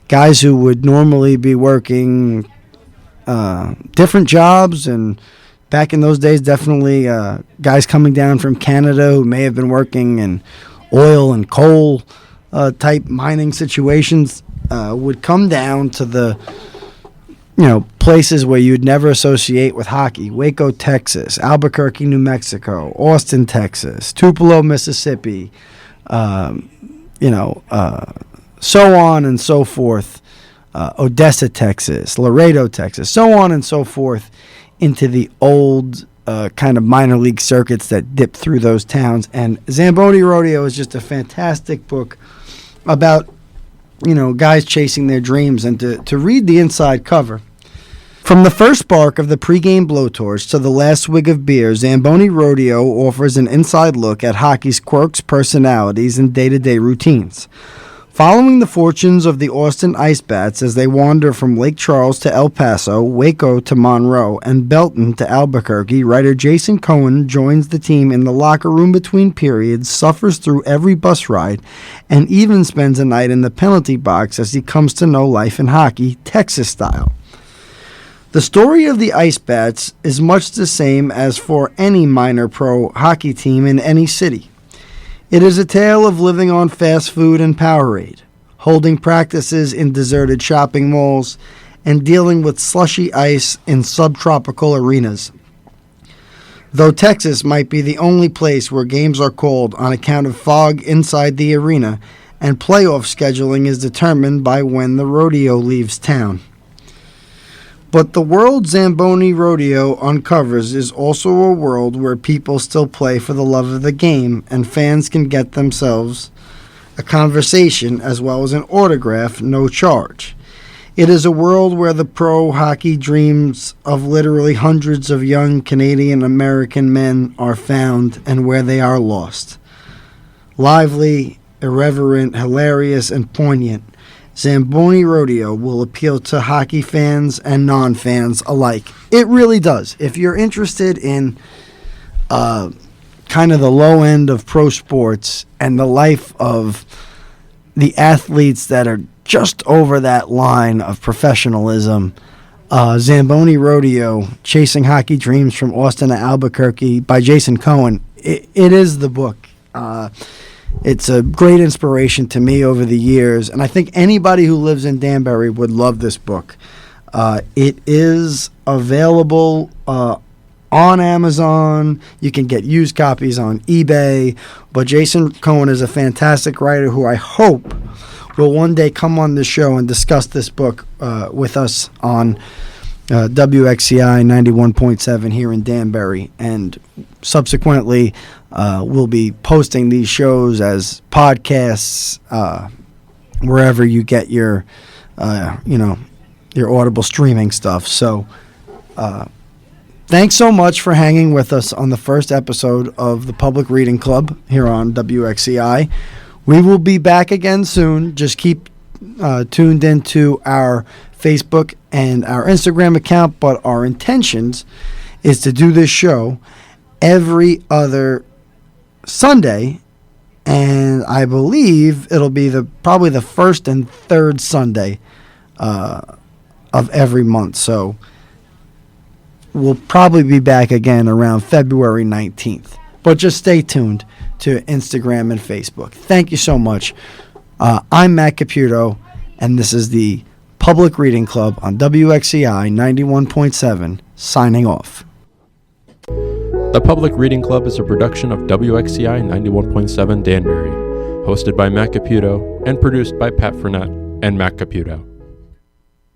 guys who would normally be working different jobs. And back in those days, definitely guys coming down from Canada who may have been working in oil and coal type mining situations would come down to the places where you'd never associate with hockey: Waco, Texas; Albuquerque, New Mexico; Austin, Texas; Tupelo, Mississippi; so on and so forth; Odessa, Texas; Laredo, Texas; so on and so forth, into the old kind of minor league circuits that dip through those towns. And Zamboni Rodeo is just a fantastic book about guys chasing their dreams. And to read the inside cover: from the first spark of the pregame blowtorch to the last swig of beer, Zamboni Rodeo offers an inside look at hockey's quirks, personalities, and day-to-day routines. Following the fortunes of the Austin Ice Bats as they wander from Lake Charles to El Paso, Waco to Monroe, and Belton to Albuquerque, writer Jason Cohen joins the team in the locker room between periods, suffers through every bus ride, and even spends a night in the penalty box as he comes to know life in hockey, Texas style. The story of the Ice Bats is much the same as for any minor pro hockey team in any city. It is a tale of living on fast food and Powerade, holding practices in deserted shopping malls, and dealing with slushy ice in subtropical arenas. Though Texas might be the only place where games are called on account of fog inside the arena, and playoff scheduling is determined by when the rodeo leaves town. But the world Zamboni Rodeo uncovers is also a world where people still play for the love of the game, and fans can get themselves a conversation as well as an autograph, no charge. It is a world where the pro hockey dreams of literally hundreds of young Canadian-American men are found and where they are lost. Lively, irreverent, hilarious, and poignant, Zamboni Rodeo will appeal to hockey fans and non-fans alike. It really does. If you're interested in kind of the low end of pro sports and the life of the athletes that are just over that line of professionalism, Zamboni Rodeo, Chasing Hockey Dreams from Austin to Albuquerque by Jason Cohen, it is the book. It's a great inspiration to me over the years, and I think anybody who lives in Danbury would love this book. It is available on Amazon. You can get used copies on eBay, but Jason Cohen is a fantastic writer who I hope will one day come on the show and discuss this book with us on WXCI 91.7 here in Danbury, and subsequently we'll be posting these shows as podcasts wherever you get your your Audible streaming stuff. So thanks so much for hanging with us on the first episode of the Public Reading Club here on WXCI. We will be back again soon. Just keep tuned into our Facebook and our Instagram account, but our intentions is to do this show every other Sunday, and I believe it'll be probably the first and third Sunday of every month. So we'll probably be back again around February 19th. But just stay tuned to Instagram and Facebook. Thank you so much. I'm Matt Caputo, and this is the Public Reading Club on WXCI 91.7, signing off. The Public Reading Club is a production of WXCI 91.7 Danbury, hosted by Matt Caputo and produced by Pat Frenette and Matt Caputo.